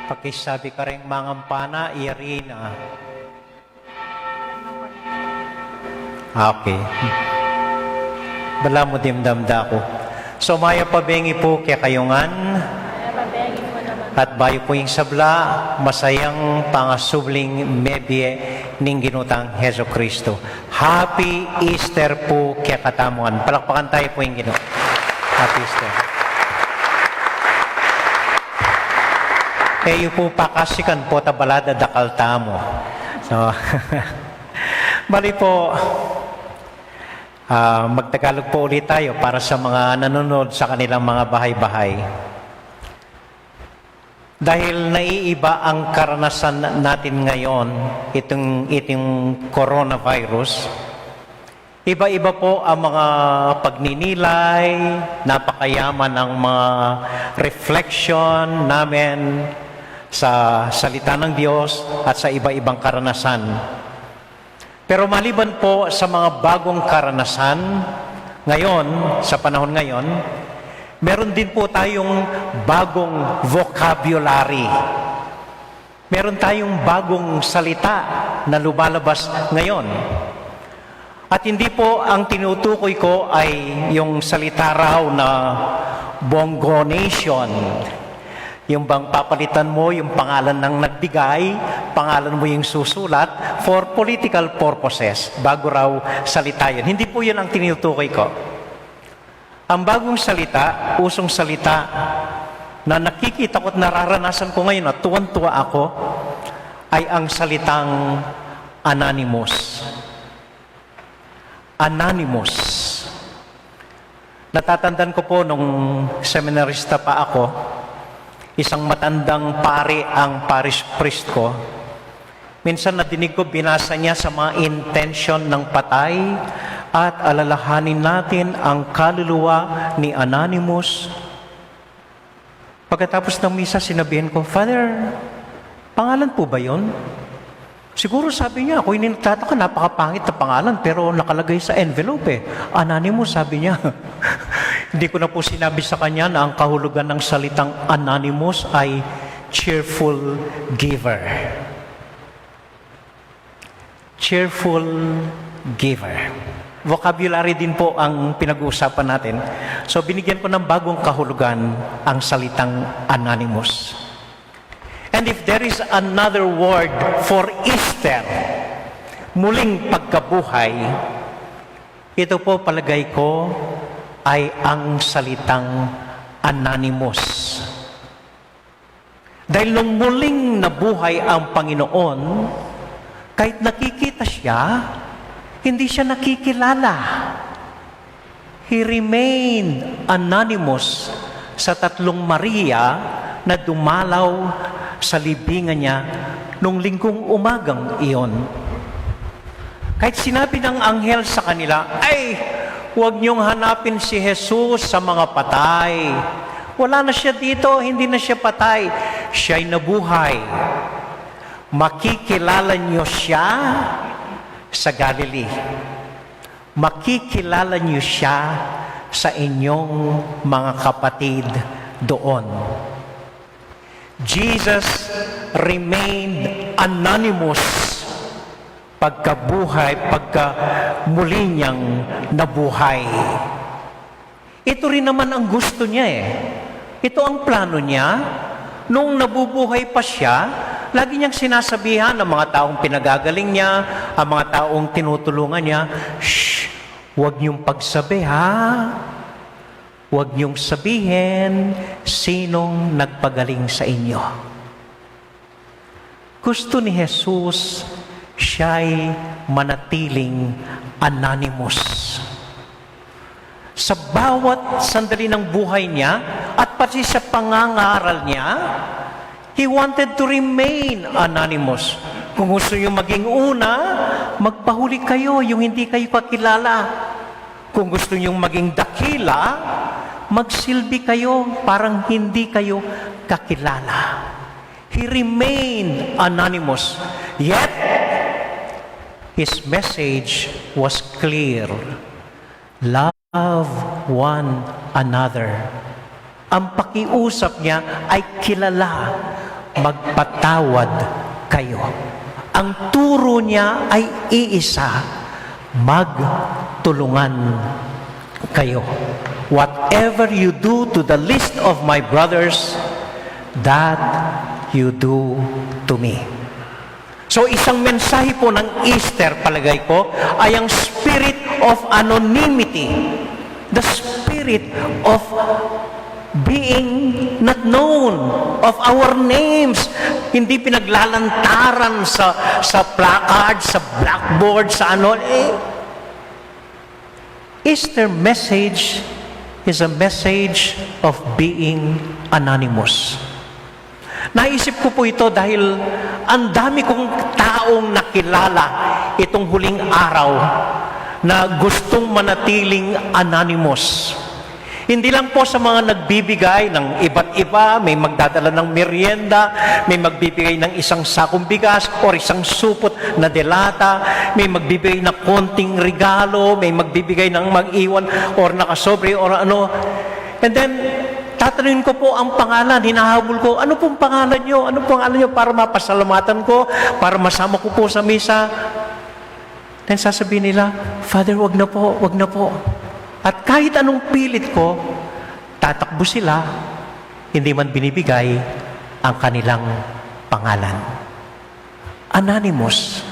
S1: Pakisabi ka rin mangampana, Irina. Okay. Bala mo dimdamda ko. So maya pabengi po kaya kayungan. At bayo po yung sabla, masayang pangasubling mebye ning ginutang Heso Kristo. Happy Easter po kaya katamuan. Palakpakan tayo po yung Ginoo. Happy Easter. Kayo po pakasikan po tabalada dakal tamo. So, bali po, magtagalog po ulit tayo para sa mga nanonood sa kanilang mga bahay-bahay. Dahil naiiba ang karanasan natin ngayon, itong coronavirus, iba-iba po ang mga pagninilay, napakayaman ng mga reflection namin sa salita ng Diyos at sa iba-ibang karanasan. Pero maliban po sa mga bagong karanasan, ngayon, sa panahon ngayon, meron din po tayong bagong vocabulary. Meron tayong bagong salita na lumalabas ngayon. At hindi po ang tinutukoy ko ay yung salita raw na Bongo Nation. Yung bang papalitan mo yung pangalan ng nagbigay, pangalan mo yung susulat for political purposes, bago raw salita yun. Hindi po yun ang tinutukoy ko. Ang bagong salita, usong salita, na nakikita ko at nararanasan ko ngayon at tuwan-tuwa ako, ay ang salitang anonymous. Anonymous. Natatandaan ko po nung seminarista pa ako, isang matandang pari ang parish priest ko. Minsan nadinig ko, binasa niya sa mga intention ng patay at alalahanin natin ang kaluluwa ni Anonymous. Pagkatapos ng misa, sinabihan ko, Father, pangalan po ba yun? Siguro sabi niya, ako yung nagtataka, napakapangit na pangalan, pero nakalagay sa envelope eh. Anonymous, sabi niya. Hindi ko na po sinabi sa kanya na ang kahulugan ng salitang anonymous ay cheerful giver. Cheerful giver. Vocabulary din po ang pinag-uusapan natin. So binigyan ko ng bagong kahulugan ang salitang anonymous. And if there is another word for Easter, muling pagkabuhay, ito po palagay ko ay ang salitang anonymous. Dahil nung muling nabuhay ang Panginoon, kahit nakikita siya, hindi siya nakikilala. He remained anonymous sa tatlong Maria na dumalaw sa libingan niya nung linggong umagang iyon. Kahit sinabi ng anghel sa kanila, ay, huwag niyong hanapin si Jesus sa mga patay. Wala na siya dito, hindi na siya patay. Siya'y nabuhay. Makikilala niyo siya sa Galilee. Makikilala niyo siya sa inyong mga kapatid doon. Jesus remained anonymous pagka muli niyang nabuhay. Ito rin naman ang gusto niya eh. Ito ang plano niya. Nung nabubuhay pa siya, lagi niyang sinasabihan ng mga taong pinagagaling niya, ang mga taong tinutulungan niya, shh, huwag niyong pagsabi ha. Huwag niyong sabihin sinong nagpagaling sa inyo. Gusto ni Jesus, siya'y manatiling anonymous. Sa bawat sandali ng buhay niya at pati sa pangangaral niya, he wanted to remain anonymous. Kung gusto niyo maging una, magpahuli kayo, yung hindi kayo kakilala. Kung gusto niyo maging dakila, magsilbi kayo parang hindi kayo kakilala. He remained anonymous. Yet, his message was clear. Love one another. Ang pakiusap niya ay kilala, magpatawad kayo. Ang turo niya ay iisa, magtulungan kayo. Whatever you do to the least of my brothers, that you do to me. So isang mensahe po ng Easter, palagay ko, ay ang spirit of anonymity. The spirit of being not known, of our names. Hindi pinaglalantaran sa placard, sa blackboard, sa ano. Easter message is a message of being anonymous. Naisip ko po ito dahil ang dami kong taong nakilala itong huling araw na gustong manatiling anonymous. Hindi lang po sa mga nagbibigay ng iba't iba, may magdadala ng merienda, may magbibigay ng isang sakong bigas o isang supot na delata, may magbibigay ng konting regalo, may magbibigay ng mag-iwan or nakasobre or ano. And then, tatanungin ko po ang pangalan, hinahabol ko, ano pong pangalan nyo? Ano pong pangalan nyo para mapasalamatan ko, para masama ko po sa misa? Then sasabihin nila, Father, wag na po, wag na po. At kahit anong pilit ko, tatakbo sila, hindi man binibigay ang kanilang pangalan. Anonymous.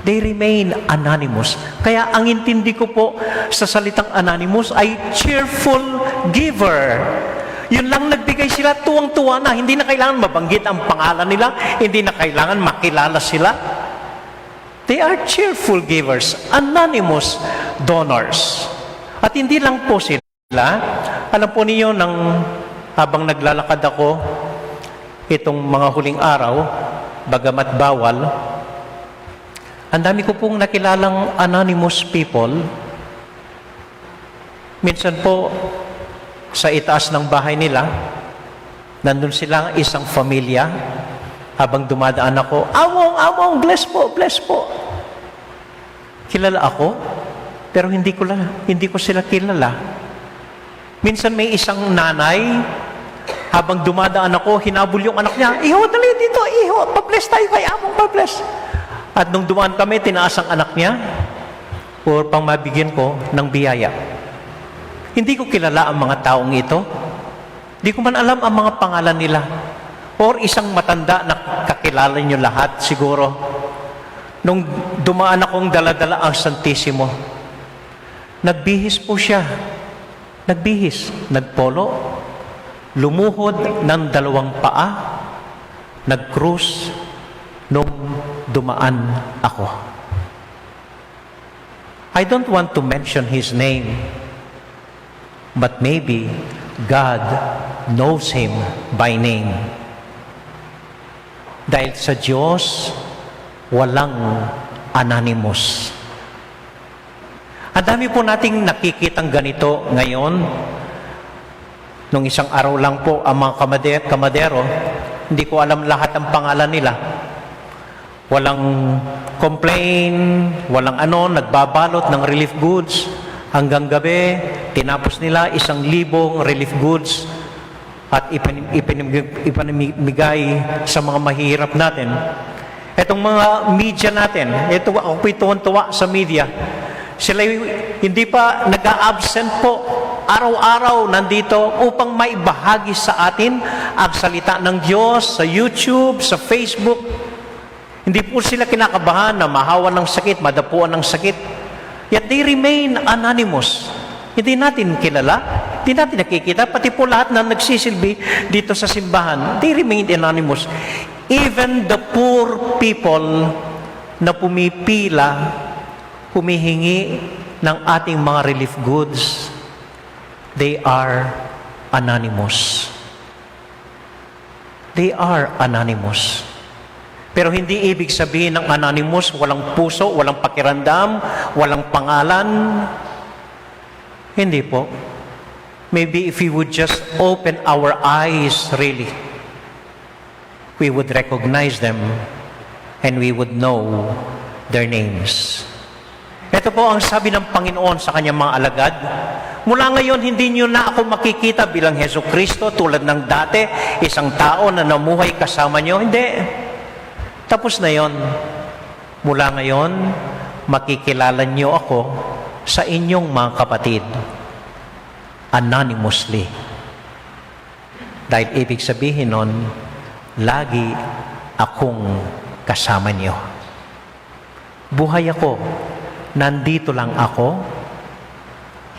S1: They remain anonymous. Kaya ang intindi ko po sa salitang anonymous ay cheerful giver. Yun lang nagbigay sila, tuwang-tuwa na. Hindi na kailangan mabanggit ang pangalan nila. Hindi na kailangan makilala sila. They are cheerful givers, anonymous donors. At hindi lang po sila. Alam po niyo, habang naglalakad ako, itong mga huling araw, bagamat bawal, ang dami ko pong nakilalang anonymous people. Minsan po, sa itaas ng bahay nila, nandun silang isang pamilya, habang dumadaan ako, awong, bless po, bless po. Kilala ako, pero hindi ko sila kilala. Minsan may isang nanay, habang dumadaan ako, hinabol yung anak niya, iho, dali dito, iho, pa-bless tayo kay among pa-bless. At nung dumaan kami, tinaas ang anak niya, or pang mabigyan ko ng biyaya. Hindi ko kilala ang mga taong ito. Hindi ko man alam ang mga pangalan nila. Or isang matanda na kakilala niyo lahat, siguro. Nung dumaan akong dala-dala ang Santissimo, nagbihis po siya. Nagbihis, nagpolo, lumuhod ng 2 paa, nag-cruise nung dumaan ako. I don't want to mention his name, but maybe God knows him by name. Dahil sa Diyos, walang anonymous. Ang dami po nating nakikitang ganito ngayon. Nung isang araw lang po, ang mga kamadero, hindi ko alam lahat ang pangalan nila. Walang complain, walang nagbabalot ng relief goods. Hanggang gabi, tinapos nila 1,000 relief goods at ipinamigay sa mga mahirap natin. Itong mga media natin, ako po'y tuwan-tuwa sa media. Sila hindi pa nag-a-absent po. Araw-araw nandito upang maibahagi sa atin ang salita ng Diyos sa YouTube, sa Facebook. Hindi po sila kinakabahan na mahawa ng sakit, madapuan ng sakit. Yet they remain anonymous. Hindi natin kilala, hindi natin nakikita, pati po lahat na nagsisilbi dito sa simbahan, they remain anonymous. Even the poor people na pumipila, humihingi ng ating mga relief goods, they are anonymous. They are anonymous. Pero hindi ibig sabihin ng anonymous, walang puso, walang pakiramdam, walang pangalan. Hindi po. Maybe if we would just open our eyes really, we would recognize them and we would know their names. Ito Ito po ang sabi ng Panginoon sa kanyang mga alagad. Mula ngayon, hindi niyo na ako makikita bilang Hesus Kristo tulad ng dati, isang tao na namuhay kasama niyo. Hindi. Tapos na yon. Mula ngayon, makikilala niyo ako sa inyong mga kapatid. Anonymously. Dahil ibig sabihin nun, lagi akong kasama niyo. Buhay ako. Nandito lang ako,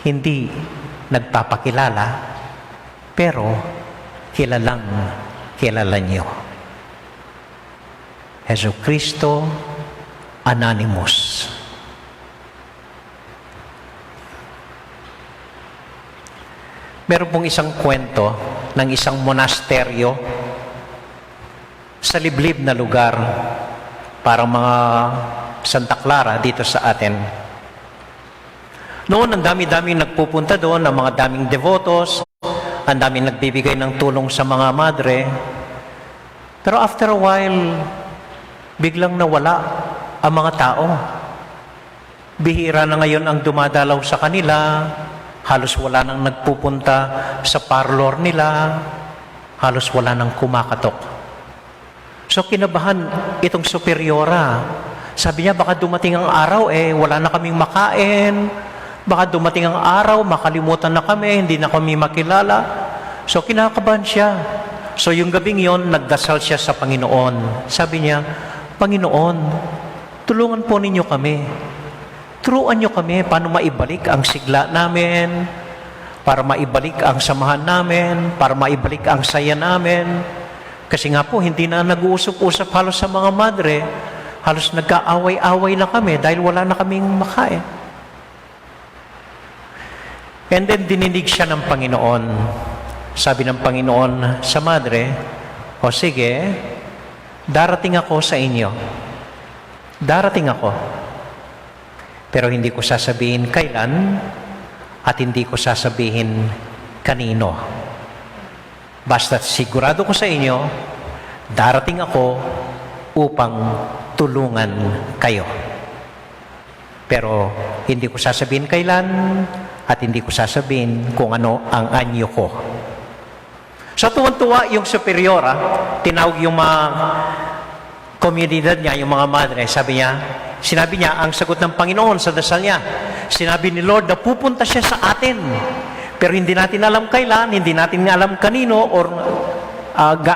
S1: hindi nagpapakilala, pero kilalang kilala niyo. Hesus Kristo, Anonymous. Meron pong isang kwento ng isang monasteryo sa liblib na lugar, parang mga Santa Clara dito sa atin. Noon, ang dami-daming nagpupunta doon, ang mga daming devotos, ang daming nagbibigay ng tulong sa mga madre. Pero after a while, biglang nawala ang mga tao. Bihira na ngayon ang dumadalaw sa kanila, halos wala nang nagpupunta sa parlor nila, halos wala nang kumakatok. So kinabahan itong superiora. Sabi niya, baka dumating ang araw, wala na kaming makain. Baka dumating ang araw, makalimutan na kami, hindi na kami makilala. So, kinakabahan siya. So, yung gabing yon, nagdasal siya sa Panginoon. Sabi niya, Panginoon, tulungan po ninyo kami. Turuan niyo kami paano maibalik ang sigla namin, para maibalik ang samahan namin, para maibalik ang saya namin. Kasi nga po, hindi na nag-uusap-usap halos sa mga madre. Halos nagkaaway-away na kami dahil wala na kaming makain. And then dininig siya ng Panginoon. Sabi ng Panginoon sa madre, o sige, darating ako sa inyo. Darating ako. Pero hindi ko sasabihin kailan at hindi ko sasabihin kanino. Basta sigurado ko sa inyo, darating ako upang tulungan kayo. Pero hindi ko sasabihin kailan at hindi ko sasabihin kung ano ang anyo ko. So tuwan-tuwa yung superiora, tinawag yung mga komunidad niya, yung mga madre, sinabi niya, ang sagot ng Panginoon sa dasal niya, sinabi ni Lord na pupunta siya sa atin. Pero hindi natin alam kailan, hindi natin alam kanino or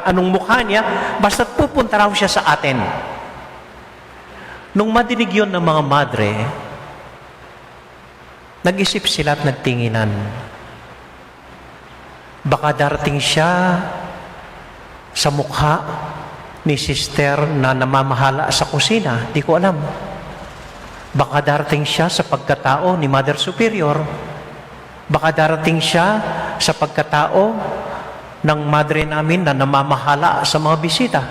S1: anong mukha niya, basta pupunta raw siya sa atin. Nung madinig yun ng mga madre, nag-isip sila at nagtinginan. Baka darating siya sa mukha ni sister na namamahala sa kusina. Di ko alam. Baka darating siya sa pagkatao ni Mother Superior. Baka darating siya sa pagkatao ng madre namin na namamahala sa mga bisita.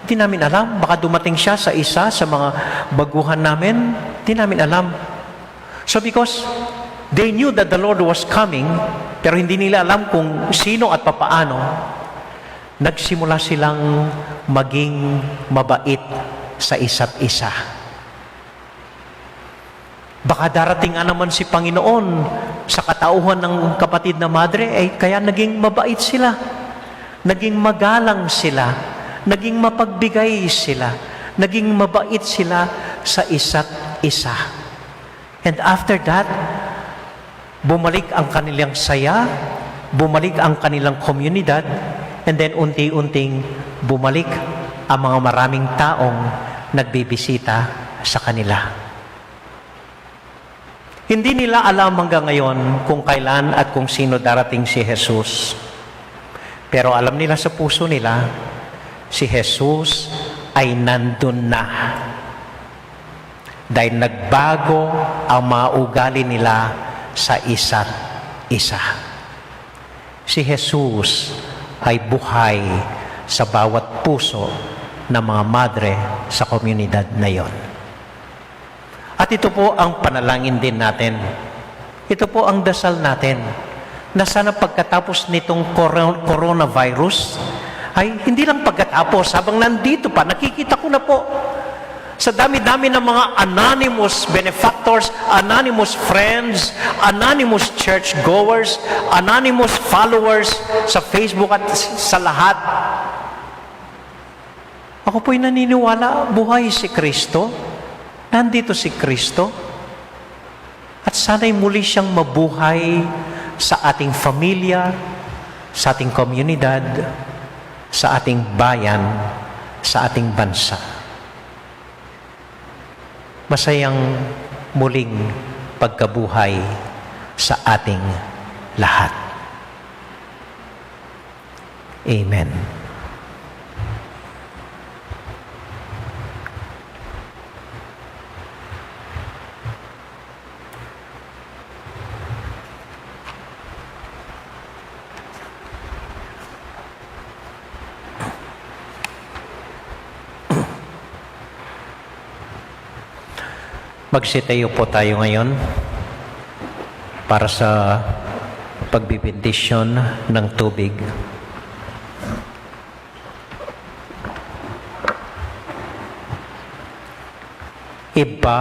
S1: Di namin alam. Baka dumating siya sa isa sa mga baguhan namin. Di namin alam. So because they knew that the Lord was coming, pero hindi nila alam kung sino at papaano, nagsimula silang maging mabait sa isa't isa. Baka darating naman si Panginoon sa katauhan ng kapatid na madre, kaya naging mabait sila. Naging magalang sila. Naging mapagbigay sila. Naging mabait sila sa isa't isa. And after that, bumalik ang kanilang saya, bumalik ang kanilang komunidad, and then unti-unting bumalik ang mga maraming taong nagbibisita sa kanila. Hindi nila alam hanggang ngayon kung kailan at kung sino darating si Jesus. Pero alam nila sa puso nila, si Jesus ay nandun na. Dahil nagbago ang mga ugali nila sa isa't isa. Si Jesus ay buhay sa bawat puso ng mga madre sa komunidad na yon. At ito po ang panalangin din natin. Ito po ang dasal natin na sana pagkatapos nitong coronavirus ay hindi lang pagkatapos, habang nandito pa, nakikita ko na po Sa dami-dami ng mga anonymous benefactors, anonymous friends, anonymous churchgoers, anonymous followers sa Facebook at sa lahat. Ako po'y naniniwala, buhay si Kristo. Nandito si Kristo. At sana'y muli siyang mabuhay sa ating pamilya, sa ating komunidad, sa ating bayan, sa ating bansa. Masayang muling pagkabuhay sa ating lahat. Amen. Magsitayo po tayo ngayon para sa pagbibindisyon ng tubig. Iba,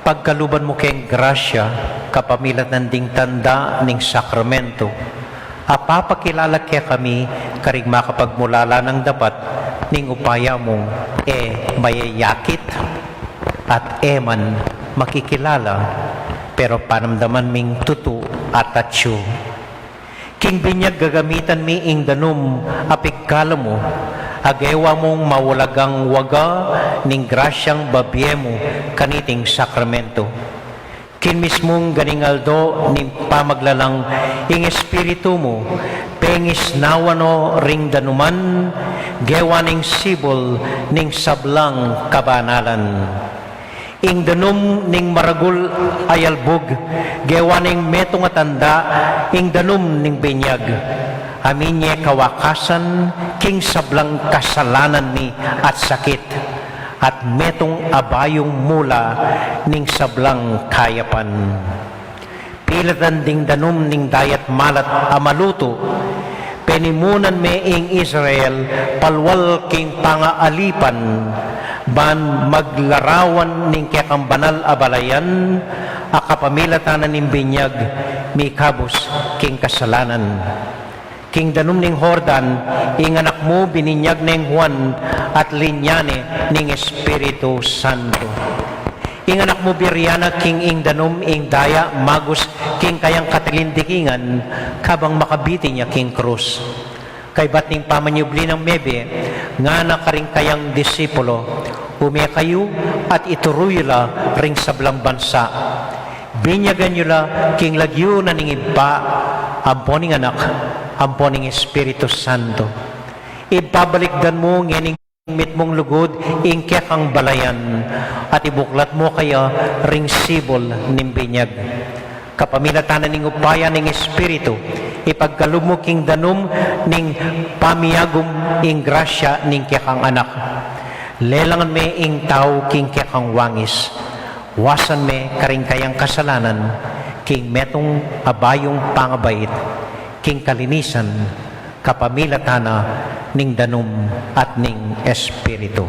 S1: pagkaluban mo kayong grasya, kapamilat ng ding tanda ning sakramento, apapakilala kaya kami karig makapagmulala ng dapat ning upaya mong mayayakit at eman makikilala, pero panamdaman ming tutu at tatsyo. King binyag gagamitan mi ing danum apigkala mo, agewa mong mawalagang waga ning grasyang babye mo kaniting sakramento. Kin mismong ganingaldo ning pamaglalang ing espiritu mo, pengis nawano ring danuman, gewa ning sibol ning sablang kabanalan. Ing danum ning maragul ayalbog, gewa ning metong atanda, ing danum ning binyag. Amin niya kawakasan, king sablang kasalanan ni at sakit, at metong abayong mula ning sablang kayapan. Pilatan ding danum ning dayat malat amaluto, penimunan me ing Israel, palwal king pangaalipan, ban maglarawan ning kekang banal abalayan, akapamilatanan ning binyag, mikabos king kasalanan. King danum ning Jordan, ing anak mo bininyag ning Juan, at linyane ning Espiritu Santo. Ing anak mo Biriana, king ing danum ing daya, magus king kayang katilindikingan, kabang makabiti niya king krus. Kay bat ning pamanyubli ng mebe, nga na karing kayang disipulo, umiya kayo at ituruyula ring sablang bansa. Binyagan nyo la king lagyo na ning iba, amponing anak, amponing Espiritu Santo. Ibabalikdan mo ngening mit mong lugod ing kekang balayan, at ibuklat mo kaya ring sibol ning binyag. Kapamilatanan ning upaya ning Espiritu, ipagkalub mo king danum ning pamiyagum ing grasya ning kekang anak. Lelangan me ing tao king kekang wangis, wasan me karing kayang kasalanan, king metong abayong pangabait, king kalinisan, kapamilatana ning danum at ning Espiritu.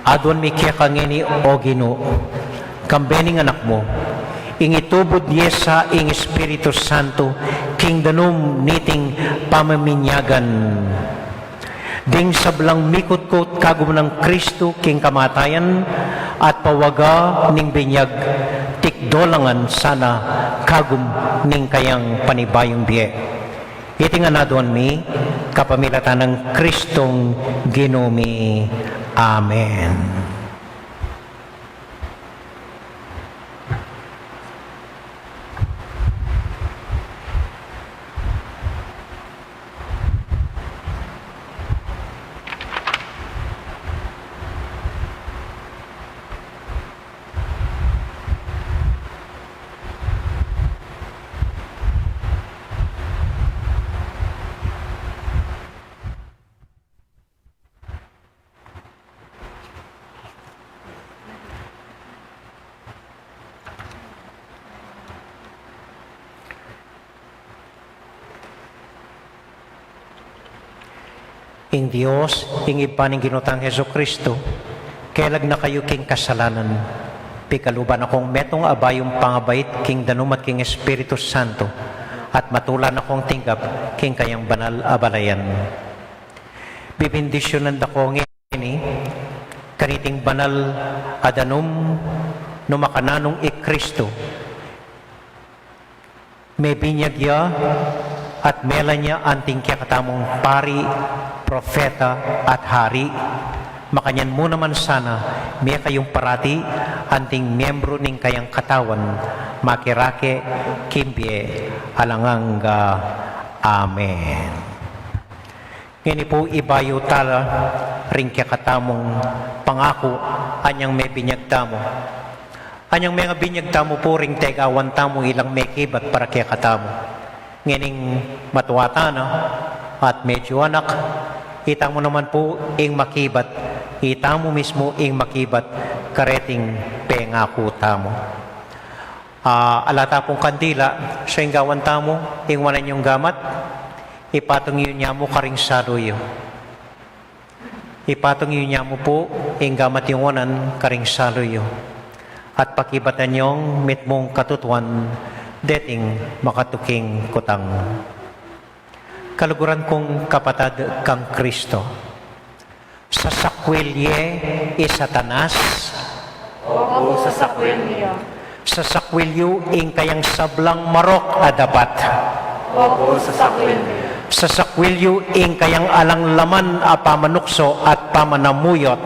S1: Adwan mi kekangeni o Ginoo, kambening anak mo, ing itubod yesa ing Espiritu Santo, king danum niting pamaminyagan. Ding sablang mikot-kot kagum ng Kristo king kamatayan, at pawaga ning binyag, tikdolangan sana kagum ning kayang panibayong biye. Itingan na doon mi, kapamilatan ng Kristong Ginoo. Amen. Ing Dios, ing ipaning ginutang Heso Kristo, kailag na kayo king kasalanan. Pikaluban akong metong abayong pangabait king danumat king Espiritu Santo, at matulan akong tinggap king kayang banal abalayan. Bibindisyonan ako ngini, kaniting banal adanum numakananong Kristo. May binyagya at mela niya anting kakatamong pari, propeta at hari. Makanyan mo naman sana, may kayong parati, anting miyembro ning kayang katawan, makirake, kimbye, alanganga. Amen. Ngini po ibayo tala, ring kakatamong pangako, anyang may binyagtamo. Anyang mga binyagtamo po ring tegawan tamo ilang may kibat para kaya katamo. Ngining matuwata na at medyo anak, itang mo naman po ing makibat, itang mo mismo ing makibat, kareting pengako tamo. Alata pong kandila, sa ing gawan tamo, ing wanan yung gamat, ipatong yun niya mo karing saluyo. Ipatong yun niya mo po, ing gamat yung wanan karing saluyo. At pakibatan niyong mitmong katutuan, dating makatuking kutang. Kaluguran kong kapatad kang Kristo, sa sakwilye Satanas,
S7: Opo, sa sakwilyo.
S1: sa sakwilyo ing kayang sablang marok adapat,
S7: Opo, sa sakwilyo.
S1: sa sakwilyo ing kayang alang laman a pamanukso at pamanamuyot,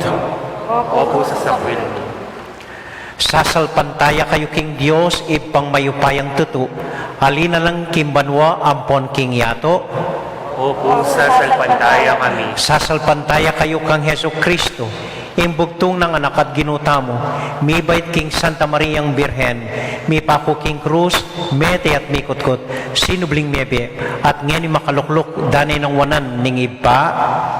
S7: Opo, sa sakwilyo.
S1: sasalpantaya kayo king Diyos ipang mayupayang tutu, halina lang kimbanwa ampon king yato,
S4: Opo, sasalpantaya kami.
S1: sasalpantaya kayo kang Heso Kristo, imbugtong ng anak at ginutamo, mi bait king Santa Mariang Birhen, mi pako king Cruz, mete at mikutkot, sinubling mebe, at ngeni makalukluk, danay ng wanan ning iba,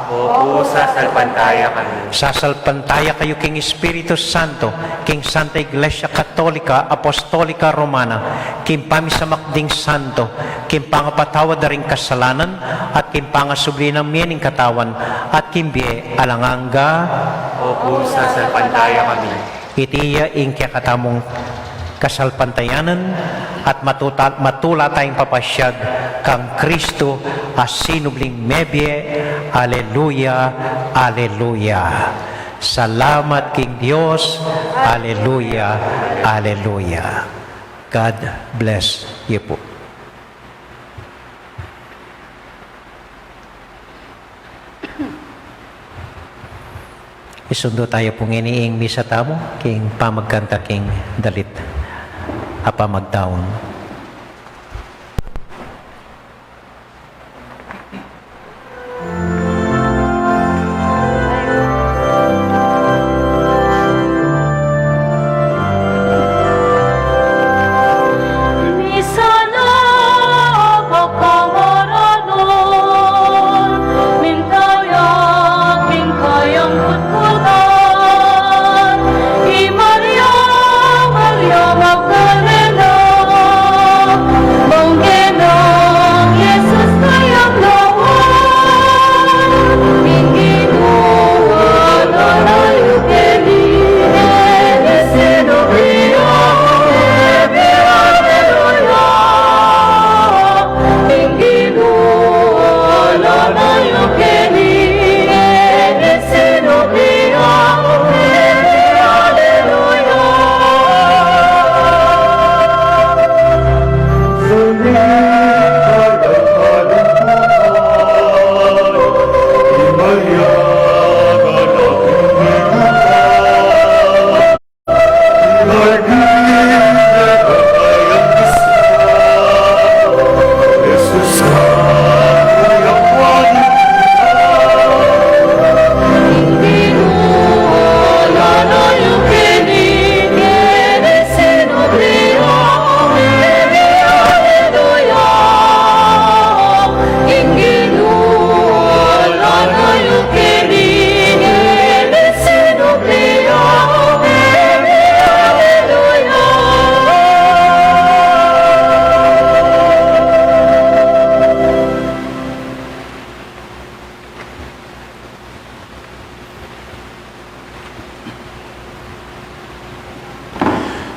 S4: Opo, sasalpantaya kami.
S1: sasalpantaya kayo king Espiritu Santo, king Santa Iglesia Katolika, Apostolika Romana, king pamisamakding Santo, king pangapatawad na ring kasalanan, at king pangasubli ng miyaning katawan, at king biye alanganga,
S4: Opo, sasalpantaya kami.
S1: itiya ing kakatamong kasalpantayanan, at matula tayong papasyag kang Kristo as sinubling mebye. Aleluya, aleluya. Salamat king Dios. Aleluya, aleluya. God bless you po. Isundo tayo pong iniing misa tamo, king pamagkanta king dalit, apamagdaon.
S3: Aleluya.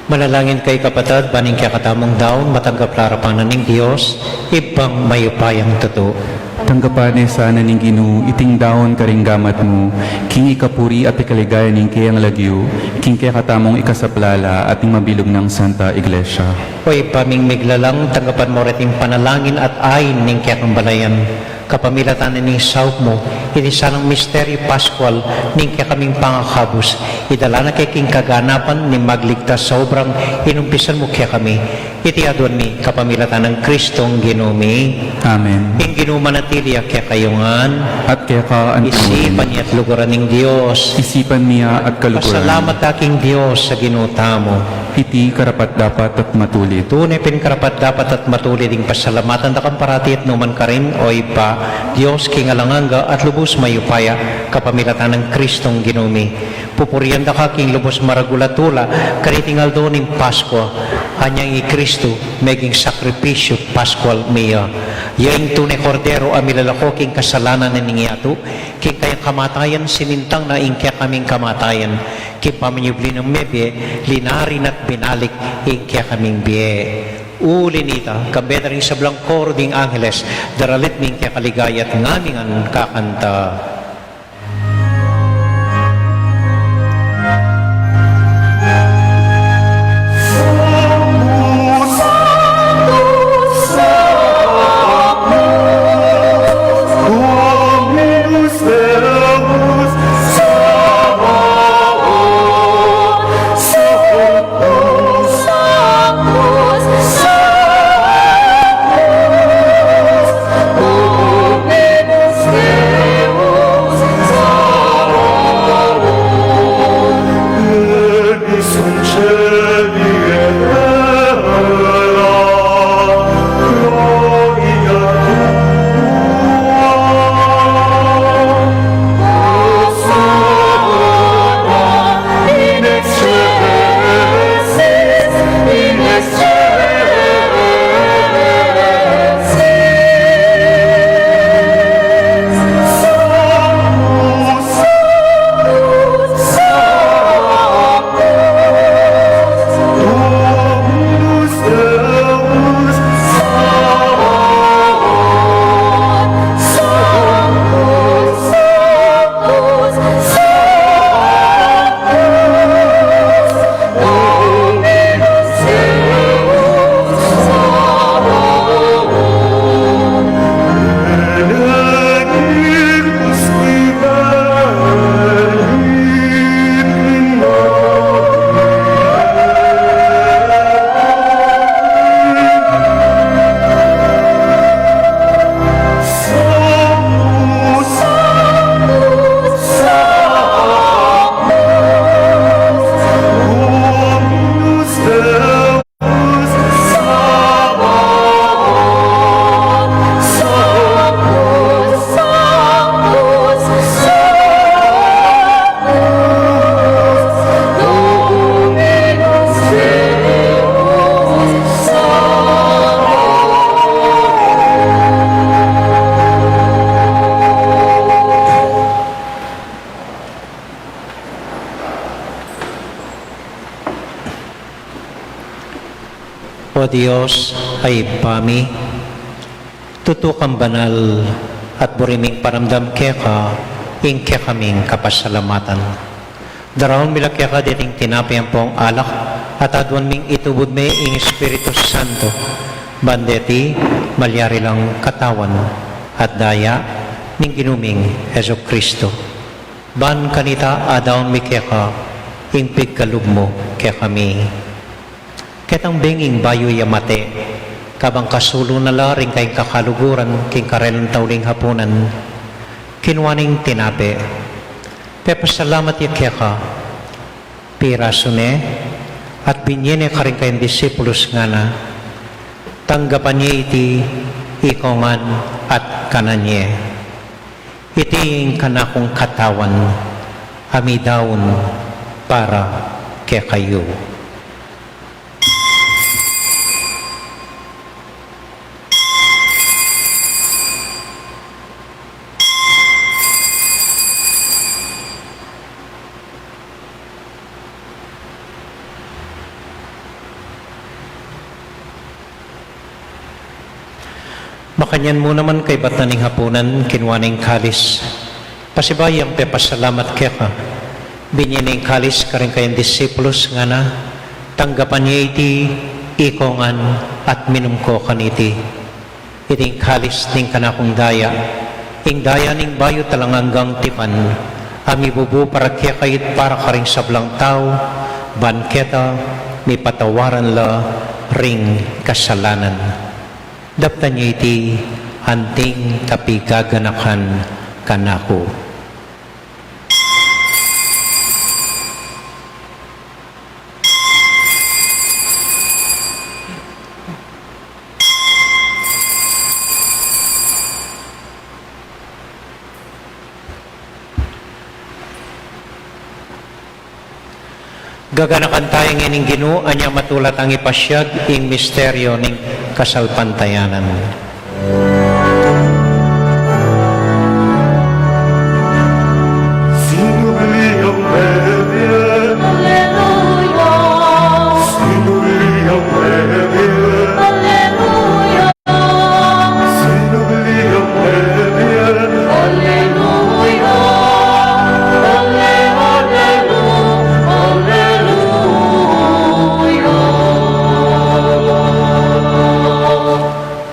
S1: Manalangin kay kapatid, baning kaya katamong daon, matanggap larapanan ng Diyos, ibang mayupayang totoo.
S8: Tanggapan sana ning Ginoo iting daon karing gamat mo, king ikapuri at ikaligaya ning kayang lagyo, king kaya katamong ikasaplala at ing mabilog ng Santa Iglesia.
S1: Hoy paming miglalang, tanggapan mo reting panalangin at ayin ng kaya kambalayan. Kapamilatan ning saup mo, iti sanang misteryo Pascual ning kaya kaming pangakabos. Idala na kay king kaganapan ni magligtas sa obrang inumpisan mo kaya kami. Iti adwan mi kapamilatan ng Kristong Ginumi.
S8: Amen.
S1: Ing ginumanatili kaya kayungan,
S8: At kaya ka
S1: isipan niya at lugaran ng Diyos.
S8: isipan niya at kalukuran.
S1: Pasalamat aking Diyos sa ginuta mo.
S8: Iti karapat dapat at matulit.
S1: Tunay pinkarapat dapat at matuloy ding pasalamatan da kang parati at numan ka rin, oy pa, Diyos kingalanganga at lubos mayupaya, kapamilatan ng Kristong Ginumi. Pupurian da ka king lubos maragulatula, karitingal doon ng Pasko, hanyang i Kristo, meging sakripisyo Pascual miya. Yaing tunay kordero amilalako king kasalanan na ningiyato, king kayang kamatayan sinintang na ingkya kaming kamatayan, king paminyubli ng mebye, linarin at binalik ingkya kaming biye. Ulinita, kabeta rin sa blangkoro ding Angeles, daralit ning kaya kaligayat ngamingan kakanta. O Diyos ay pami, tutukang banal at buriming paramdam keka, ingke kaming kapasalamatan. Darahon mila keka diting tinapayang pong alak, at adwan ming itubod me ing Espiritu Santo, bandeti malyari lang katawan, at daya ning ginuming Heso Kristo. Ban kanita adaon mi keka, ing pigkalub mo kaya kami. Ketang benging bayo yamate, kabang kasulo na laring kay kakaluguran, king karelang tauling hapunan, kinwaning tinape. Pepasalamat ya kaya ka, pirasune, at binyene ka rin kayong disipulos nga na, tanggapan niya iti ikongan at kananye. Iti kanakong katawan, amidaon para kaya kayo. Makanyan mo naman kay bataning hapunan, kinwaning kalis. Pasibayang pepasalamat kaya ka. Binyaning kalis ka rin kayang disipulos nga na, tanggapan niya iti, ikongan at minum ko kaniti. Iting kalis ning kanakong daya, ing daya ning bayo talang hanggang tipan, ami bubu para kaya kayit para ka rin sablang tao, banketa, may patawaran la ring kasalanan. Daptan niya iti anting tapi gaganakan kanako. Gaganakan tayo ngayon Ginoo, anya matulat ang ipasyag ing misteryo ning kasalpantayanan.
S7: Sinubliang Bebien,
S3: Alleluia,
S7: Sinubliang Bebien,
S3: Alleluia,
S7: Sinubliang Bebien,
S3: Alleluia,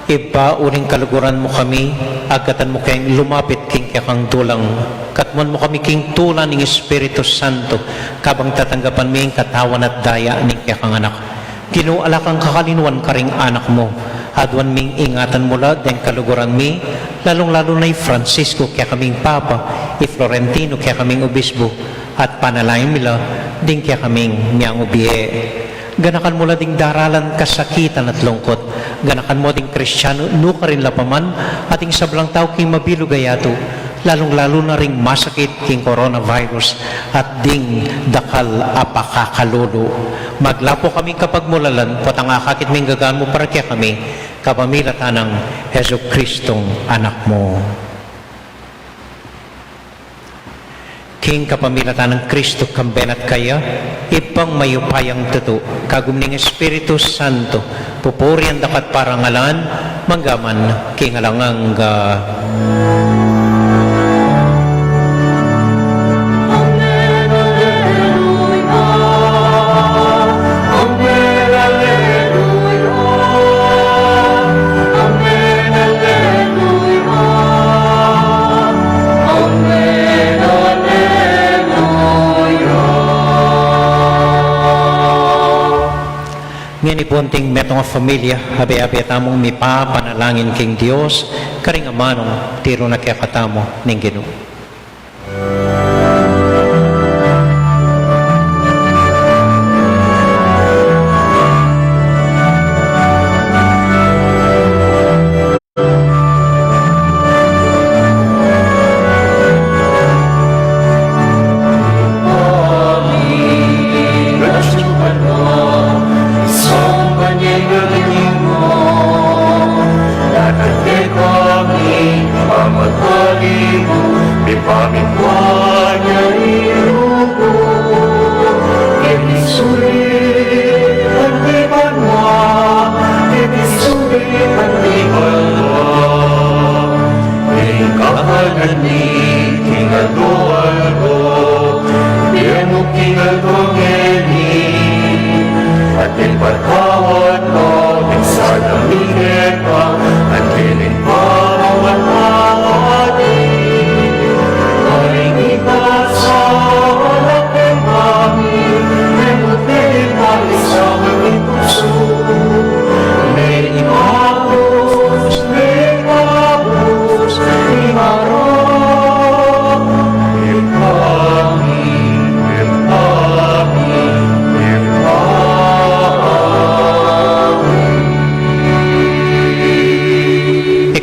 S1: Iba uning kaluguran mo kami, agatan mo kayong lumapit king kang tulang. Katmon mo kami king tulan ng Espiritu Santo, kabang tatanggapan mo yung katawan at daya ng kang anak. Kinuala kang kakalinuan ka ring anak mo. Adwan ming ingatan mula den kaluguran mi, lalong-lalo na Francisco kaya kaming Papa, Florentino kaya kaming Obispo, at panalayan mila din kaya kaming miyang ubiye. Ganakan mo ding daralan kasakitan at lungkot. Ganakan mo ding Kristyano, nuka rin lapaman, ating sablang tao king mabilugayato, lalong-lalo na ring masakit king coronavirus at ding dakal apakakalolo. Maglapo kami kapag mulalan, patang akakit ming gagaan mo para kaya kami, kapamilatan ng Heso Kristong anak mo. King kapamilatan ng Kristo kambenat kaya, ipang mayupayang tuto, kagumning Espiritu Santo, pupurian dakat parangalan, manggaman, king alangang Ngayon ipunting metong familia, habi-habi tamong mipapanalangin king Dios, karing amanong tiro na kaya katamo ning Ginoo.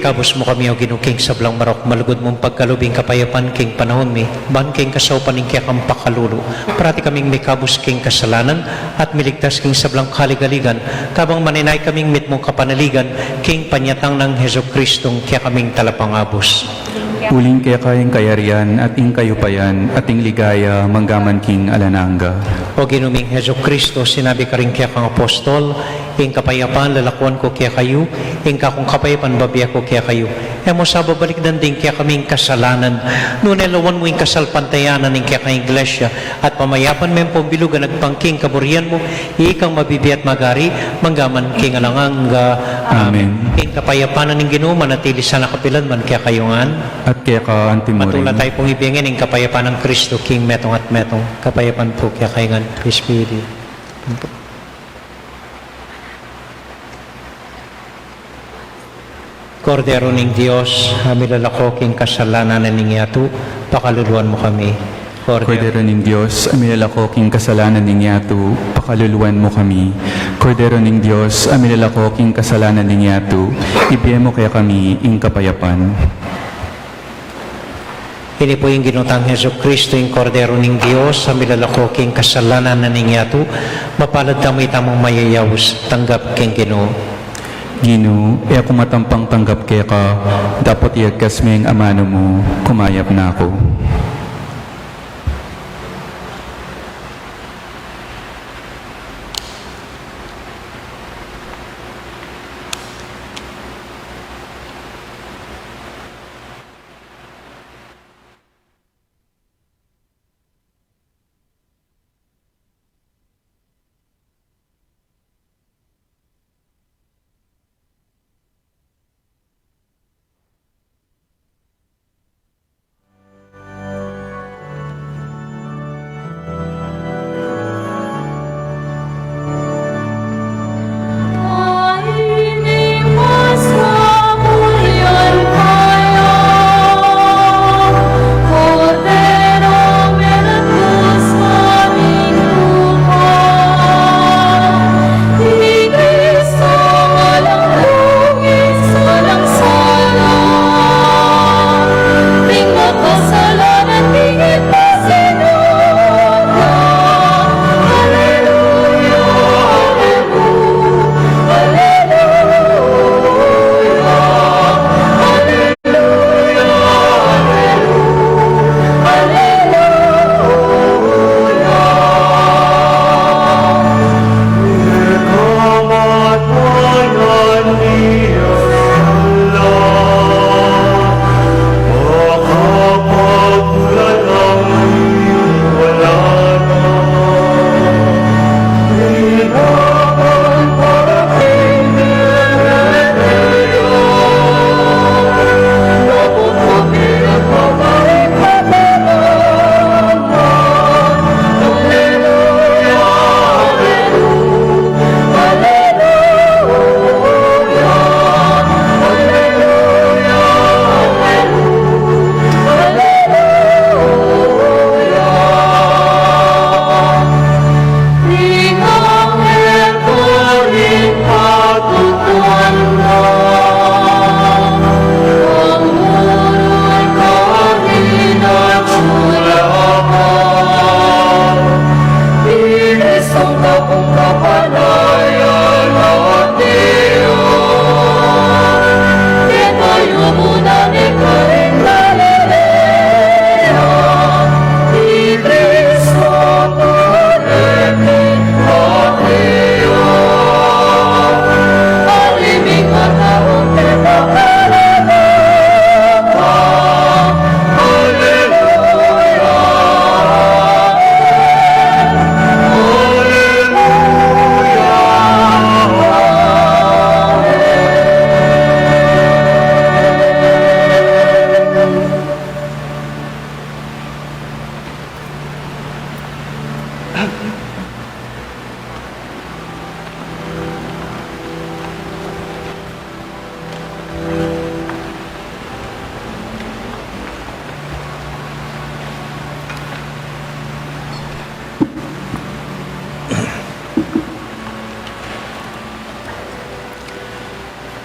S1: Ikabos mo kami o ginuking sablang marok, malugod mong pagkalubing kapayapan king panahon mi, ban king kasaupan ning kaya kang pakalulo. Parati kaming may kabos king kasalanan at miligtas king sablang kaligaligan, kabang maninay kaming mitmong kapanaligan, king panyatang ng Heso Kristong kaya kaming talapangabos.
S8: Uling kaya kayang kayarian at ing kayupayan at ing ligaya manggaman king alananga.
S1: O ginuming Heso Kristo, sinabi ka rin kaya kang apostol, ing kapayapaan lalakuan ko kaya kayo, ing kakong kapayapaan babiya ko kaya kayo. Mo sa babalik din kaya kaming kasalanan, noon elawan mo ing kasalpantayanan ing kaya kayong iglesia, at pamayapan mo yung pambilugan nagpangking kaburian mo, ikang mabibiat magari, manggaman king alangang
S8: Amen.
S1: ing kapayapanan ng Ginoo manatili sa nakapilan man kaya kayongan.
S8: At kaya ka antimuring.
S1: Matula tayo pong ibigin ng kapayapaan ng Kristo, King metong at metong, kapayapaan po kaya kayangan, Espiritu. Kordero ng Diyos, amilalako king kasalanan na ningyatu, pakaluluan mo kami.
S8: Kordero ng Diyos, amilalako king kasalanan ng yato, pakaluluan mo kami. Kordero ng Diyos, amilalako king kasalanan ng yato, ibiyen mo kaya kami ing kapayapan.
S1: Ini po yung ginutang Heso Kristo, yung Kordero ng Diyos, amilalako king kasalanan na ningyatu, mapalad kami tamang mayayaws, tanggap king Ginoo.
S8: Gino, ako matampang tanggap kaya ka, dapat iagkas mo yung amano mo, kumayap na ako.
S3: Kainin mas kamulian kayo, Kordero menebus aming buhay. Di Kristo walang lugis, walang sala, tingog kasalanan tingit pa sinuga. Hallelujah,
S7: Kamatayan niya sila, makapaglalang wala na. Hinaman para kinirereo, napot kami at mabalik patalaman. Hallelujah, Isang kapong kapanayan at Diyos, di tayo muna ni Karin Galilea, di Kristo tulitin at Diyos, aliming at taong pinakalalatan. Hallelujah!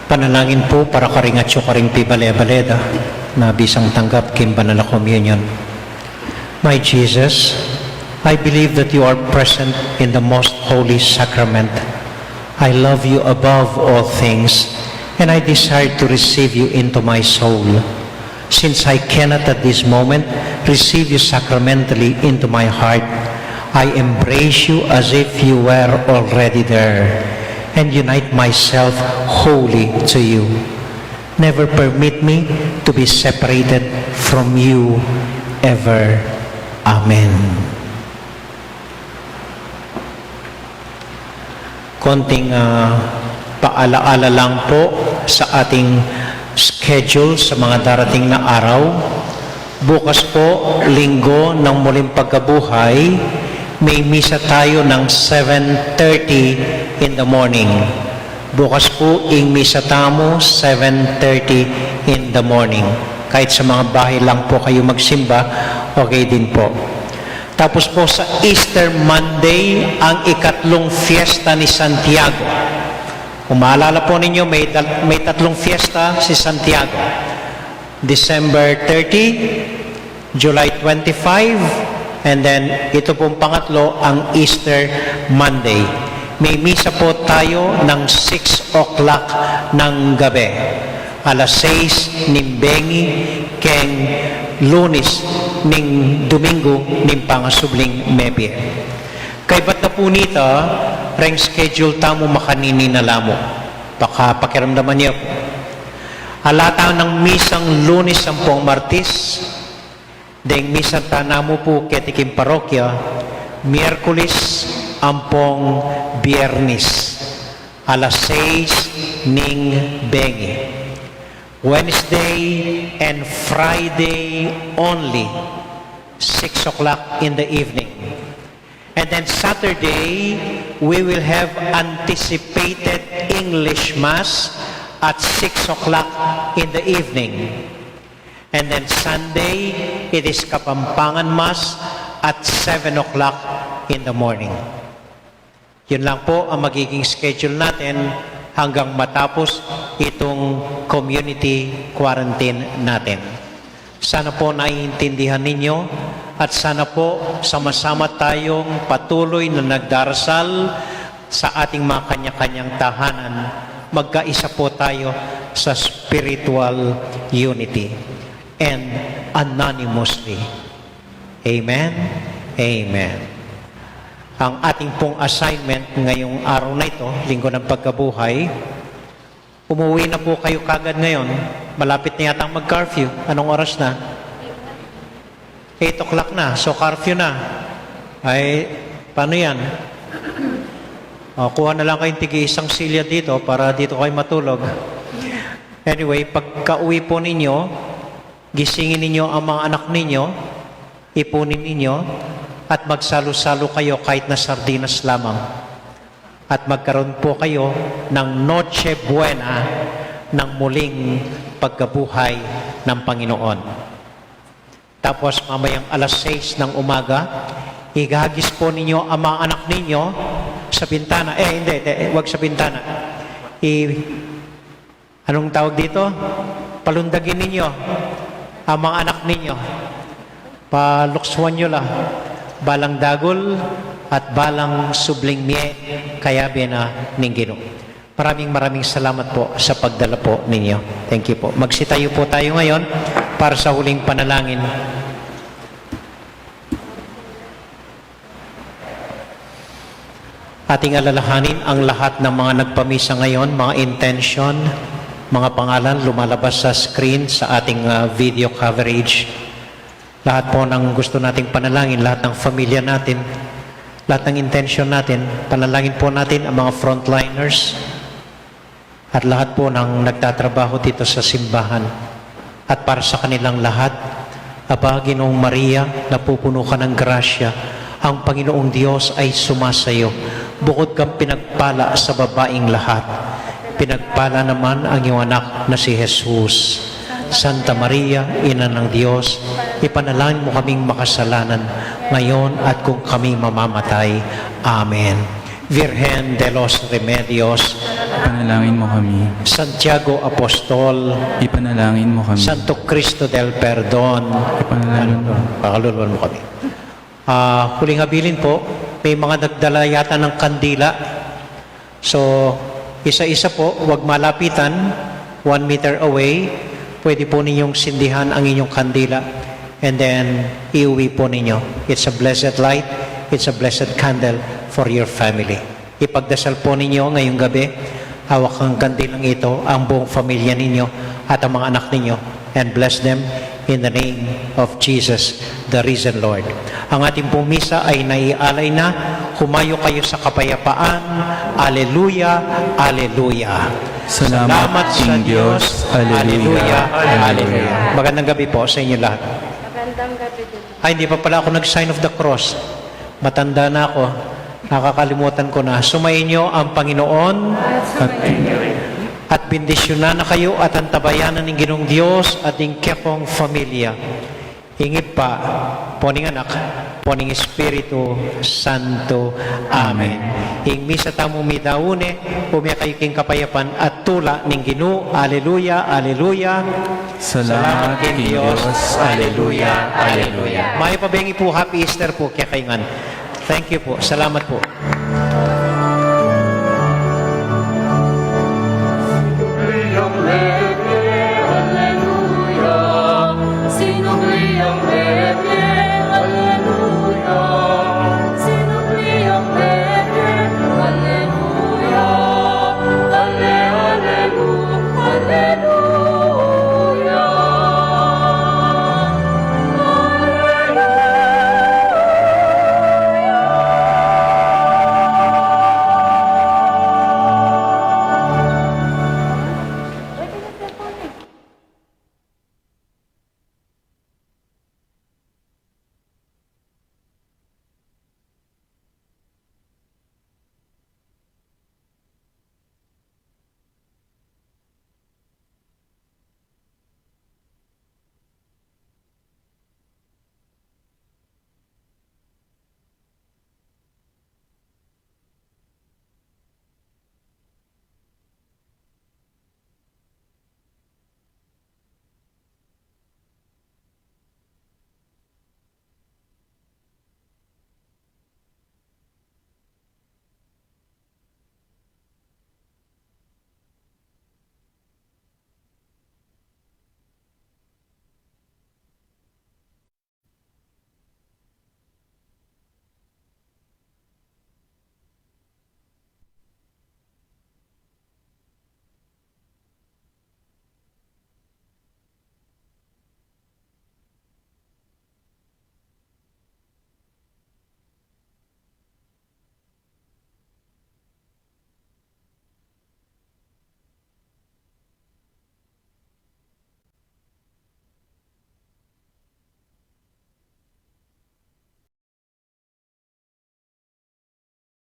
S1: Panalangin po para karingat siyo karing pibale-baleda na bisang tanggap kim banal na communion. My Jesus, I believe that you are present in the most holy sacrament. I love you above all things, and I desire to receive you into my soul. Since I cannot at this moment receive you sacramentally into my heart, I embrace you as if you were already there. and unite myself wholly to you. Never permit me to be separated from you ever. Amen. Konting paalaala lang po sa ating schedule sa mga darating na araw. Bukas po, linggo ng muling pagkabuhay, may misa tayo ng 7:30 in the morning. Bukas po, ing misa tamo, 7:30 in the morning. Kahit sa mga bahay lang po kayo magsimba, okay din po. Tapos po sa Easter Monday, ang ikatlong fiesta ni Santiago. Kung maalala po ninyo, may tatlong fiesta si Santiago. December 30, July 25, and then ito pong pangatlo, ang Easter Monday. May misa po tayo ng 6 o'clock ng gabi. Alas 6 ning bengi, keng Lunes ning Domingo ning pangasubling mebye. Kay ba't na po nita, reng schedule tamo makanini na lamo. Baka pakiramdaman niyo po. Halata ng misang Lunes ang pong Martis, deng misang tanamo po ketikim parokya, Miyerkules ang pong Biyernes, alas 6 ning bengi. Wednesday and Friday only, 6 o'clock in the evening. And then Saturday, we will have anticipated English Mass at 6 o'clock in the evening. And then Sunday, it is Kapampangan Mass at 7 o'clock in the morning. Yun lang po ang magiging schedule natin hanggang matapos itong community quarantine natin. Sana po naiintindihan ninyo at sana po sama-sama tayong patuloy na nagdarasal sa ating mga kanya-kanyang tahanan. Magkaisa po tayo sa spiritual unity and anonymously. Amen? Amen. Ang ating pong assignment ngayong araw na ito, linggo ng pagkabuhay, umuwi na po kayo kagad ngayon. Malapit na yata mag-curfew. Anong oras na? 8 o'clock na. So curfew na. Ay, paano yan? Kuha na lang kayong tigi-isang silya dito para dito kayo matulog. Anyway, pagka-uwi po ninyo, gisingin ninyo ang mga anak ninyo, ipunin ninyo, at magsalo-salo kayo kahit na sardinas lamang. At magkaroon po kayo ng Noche Buena ng muling pagkabuhay ng Panginoon. Tapos mamayang alas 6 ng umaga, igagis po ninyo ang mga anak ninyo sa bintana. Hindi, wag sa bintana. Anong tawag dito? Palundagin ninyo ang mga anak ninyo. Palukswan nyo lang. Balang dagol at balang subling mie kaya bina ninggino. Maraming salamat po sa pagdala po ninyo. Thank you po. Magsitayo po tayo ngayon para sa huling panalangin. Ating alalahanin ang lahat ng mga nagpamisa ngayon, mga intention, mga pangalan lumalabas sa screen sa ating video coverage. Lahat po ng gusto nating panalangin, lahat ng familia natin, lahat ng intention natin, panalangin po natin ang mga frontliners at lahat po ng nagtatrabaho dito sa simbahan. At para sa kanilang lahat, Aba, Ginoong Maria, napupuno ka ng grasya, ang Panginoong Diyos ay sumasayo. Bukod kang pinagpala sa babaing lahat, pinagpala naman ang iyong anak na si Jesus. Santa Maria, Ina ng Diyos, ipanalangin mo kaming makasalanan ngayon at kung kami mamamatay. Amen. Virgen de los Remedios,
S8: Ipanalangin mo kami.
S1: Santiago Apostol,
S8: Ipanalangin mo kami.
S1: Santo Cristo del Perdon,
S8: Ipanalangin mo.
S1: pakaluluan mo kami. Huling habilin po, may mga nagdala yata ng kandila. So, isa-isa po, huwag malapitan, 1 meter away. Pwede po ninyong sindihan ang inyong kandila and then iuwi po ninyo. It's a blessed light, it's a blessed candle for your family. Ipagdasal po ninyo ngayong gabi, hawak ang kandilang ito, ang buong pamilya ninyo at ang mga anak ninyo, and bless them in the name of Jesus, the risen Lord. Ang ating pong misa ay naialay na. Humayo kayo sa kapayapaan. Alleluia, alleluia.
S8: Salamat
S1: sa
S8: King Diyos. Alleluia, alleluia.
S1: Magandang gabi po sa inyo lahat.
S3: Magandang gabi din.
S1: Ay, hindi pa pala ako nag-sign of the cross. Matanda na ako. Nakakalimutan ko na. Sumayin niyo ang Panginoon at bendisyonan na kayo at ang tabayanan ng Ginoong Diyos at ng kepong familia. Ingit pa, poning anak, poning Espiritu Santo. Amen. Ing misa tamo mi daune, pumya kayo king kapayapan at tula ning Ginoo. Alleluia, alleluia.
S8: Salamat King Diyos. Alleluia, alleluia.
S1: May pabengi po, happy Easter po kaya kayo ngan. Thank you po. Salamat po.